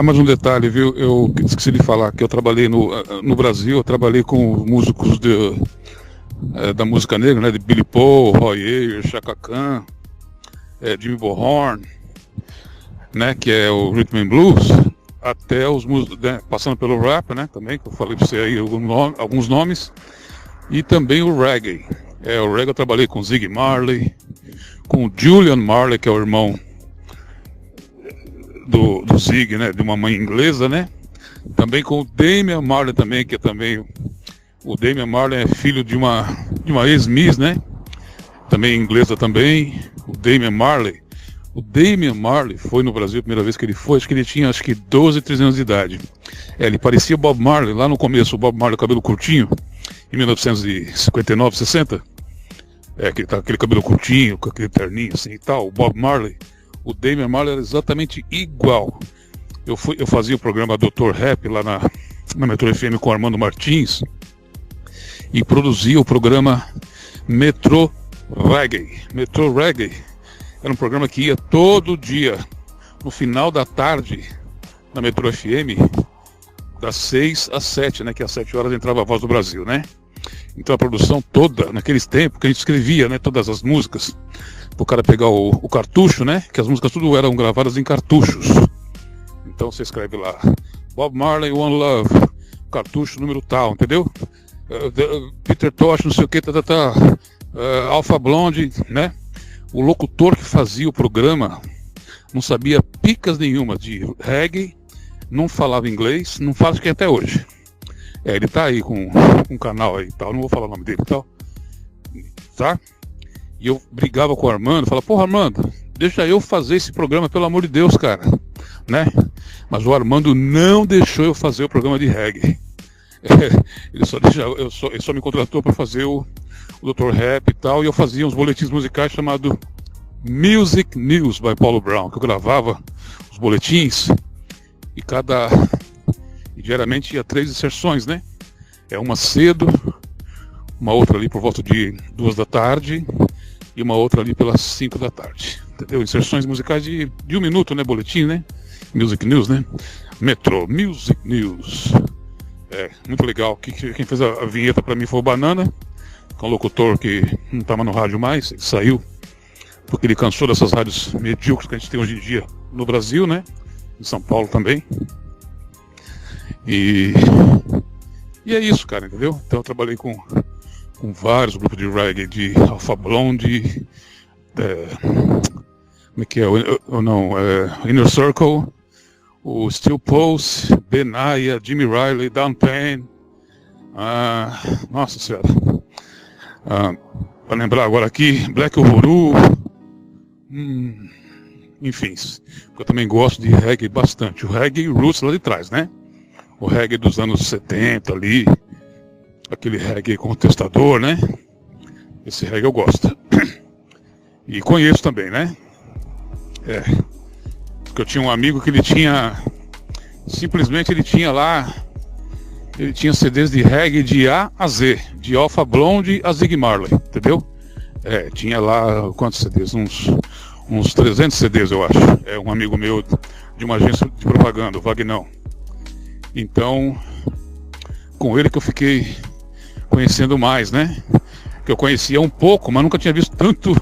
Speaker 2: Mais um detalhe, viu? Eu esqueci de falar que eu trabalhei no Brasil, eu trabalhei com músicos da música negra, né, de Billy Paul, Roy Ayers, Chaka Khan, Jimmy Bohorn, né, que é o Rhythm and Blues, até os músicos, né, passando pelo rap, né, também, que eu falei pra você aí alguns nomes, E também o reggae. O reggae eu trabalhei com Ziggy Marley, com o Julian Marley, que é o irmão do Ziggy, né, de uma mãe inglesa, né? Também com o Damian Marley também, que é também... O Damian Marley é filho de uma ex-miss, né? Também inglesa também. O Damian Marley. O Damian Marley foi no Brasil a primeira vez que ele foi, acho que ele tinha 12, 13 anos de idade. Ele parecia Bob Marley, lá no começo, o Bob Marley, cabelo curtinho, em 1959, 60. Que tá aquele cabelo curtinho, com aquele terninho assim e tal, o Bob Marley. O Damian Marley era exatamente igual. Eu fazia o programa Dr. Rap lá na Metro FM com o Armando Martins e produzia o programa Metro Reggae. Metro Reggae era um programa que ia todo dia, no final da tarde, na Metro FM, das 6 às 7, né? Que às 7 horas entrava a Voz do Brasil, né? Então a produção toda, naqueles tempos que a gente escrevia, né? Todas as músicas, pro cara pegar o cartucho, né? Que as músicas tudo eram gravadas em cartuchos. Então você escreve lá, Bob Marley, One Love, cartucho número tal, entendeu? Peter Tosh, não sei o que, Alpha Blonde, né? O locutor que fazia o programa não sabia picas nenhuma de reggae, não falava inglês, não fala que até hoje. Ele tá aí com um canal aí e tal, não vou falar o nome dele e tal, tá? E eu brigava com o Armando, falava, porra Armando, deixa eu fazer esse programa, pelo amor de Deus, cara, né? Mas o Armando não deixou eu fazer o programa de reggae. Ele só me contratou para fazer o Dr. Rap e tal, e eu fazia uns boletins musicais chamados Music News by Paulo Brown, que eu gravava os boletins e diariamente ia 3 inserções, né? Uma cedo, uma outra ali por volta de 2 da tarde e uma outra ali pelas 5 da tarde, entendeu? Inserções musicais de 1 minuto, né? Boletim, né? Music News, né? Metro Music News. Muito legal. Quem fez a vinheta pra mim foi o Banana, que é um locutor que não estava no rádio mais, ele saiu porque ele cansou dessas rádios medíocres que a gente tem hoje em dia no Brasil, né? Em São Paulo também. E é isso, cara, entendeu? Então eu trabalhei com vários grupos de reggae, de Alpha Blonde, como é que é? Inner Circle, o Steel Pulse, Benaya, Jimmy Riley, Down Pain, nossa senhora, para lembrar agora aqui, Black Uhuru, enfim, eu também gosto de reggae bastante, o reggae roots lá de trás, né? O reggae dos anos 70 ali, aquele reggae contestador, né? Esse reggae eu gosto. E conheço também, né? Porque eu tinha um amigo que ele tinha CDs de reggae de A a Z, de Alpha Blonde a Ziggy Marley, entendeu? Tinha lá, quantos CDs? Uns 300 CDs, eu acho. Um amigo meu de uma agência de propaganda, o Vagnão. Então, com ele que eu fiquei conhecendo mais, né? Que eu conhecia um pouco, mas nunca tinha visto tanto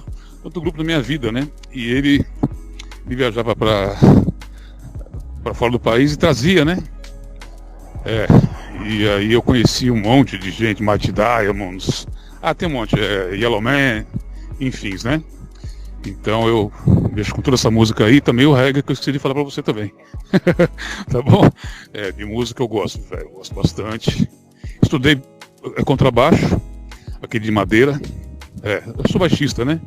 Speaker 2: grupo na minha vida, né? E ele viajava para fora do país e trazia, né? E aí eu conheci um monte de gente, Mighty Diamonds, tem um monte, Yellowman, enfim, né? Então eu mexo com toda essa música aí, também o reggae que eu esqueci de falar pra você também. Tá bom? De música eu gosto, velho, eu gosto bastante. Estudei contrabaixo, aqui de madeira. Eu sou baixista, né?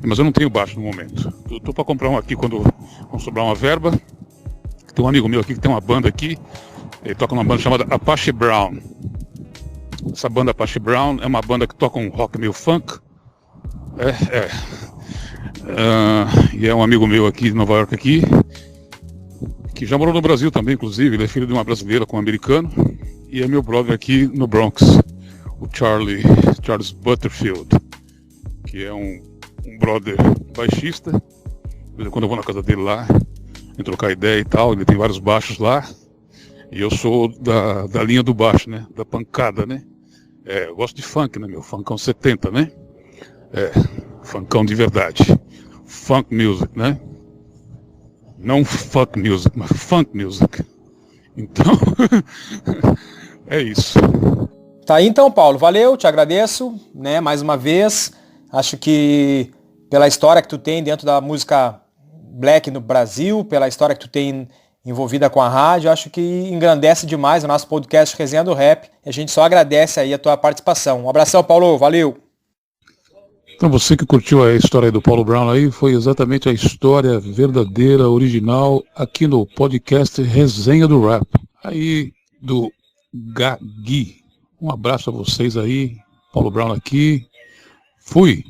Speaker 2: Mas eu não tenho baixo no momento. Eu tô pra comprar um aqui quando sobrar uma verba. Tem um amigo meu aqui que tem uma banda aqui. Ele toca numa banda chamada Apache Brown. Essa banda Apache Brown é uma banda que toca um rock meio funk. E é um amigo meu aqui de Nova York aqui, que já morou no Brasil também, inclusive. Ele é filho de uma brasileira com um americano. E é meu brother aqui no Bronx, o Charles Butterfield, que é um brother baixista. Quando eu vou na casa dele lá, em trocar ideia e tal, ele tem vários baixos lá. E eu sou da linha do baixo, né? Da pancada, né? Eu gosto de funk, né, meu? Funkão 70, né? Funkão de verdade. Funk music, né? Não fuck music, mas funk music. Então, é isso.
Speaker 1: Tá aí então, Paulo. Valeu, te agradeço, né, mais uma vez. Acho que pela história que tu tem dentro da música black no Brasil, pela história que tu tem envolvida com a rádio, acho que engrandece demais o nosso podcast Resenha do Rap. A gente só agradece aí a tua participação. Um abração, Paulo. Valeu.
Speaker 2: Então você que curtiu a história do Paulo Brown aí, foi exatamente a história verdadeira, original, aqui no podcast Resenha do Rap. Aí, do Gagui. Um abraço a vocês aí. Paulo Brown aqui. Fui.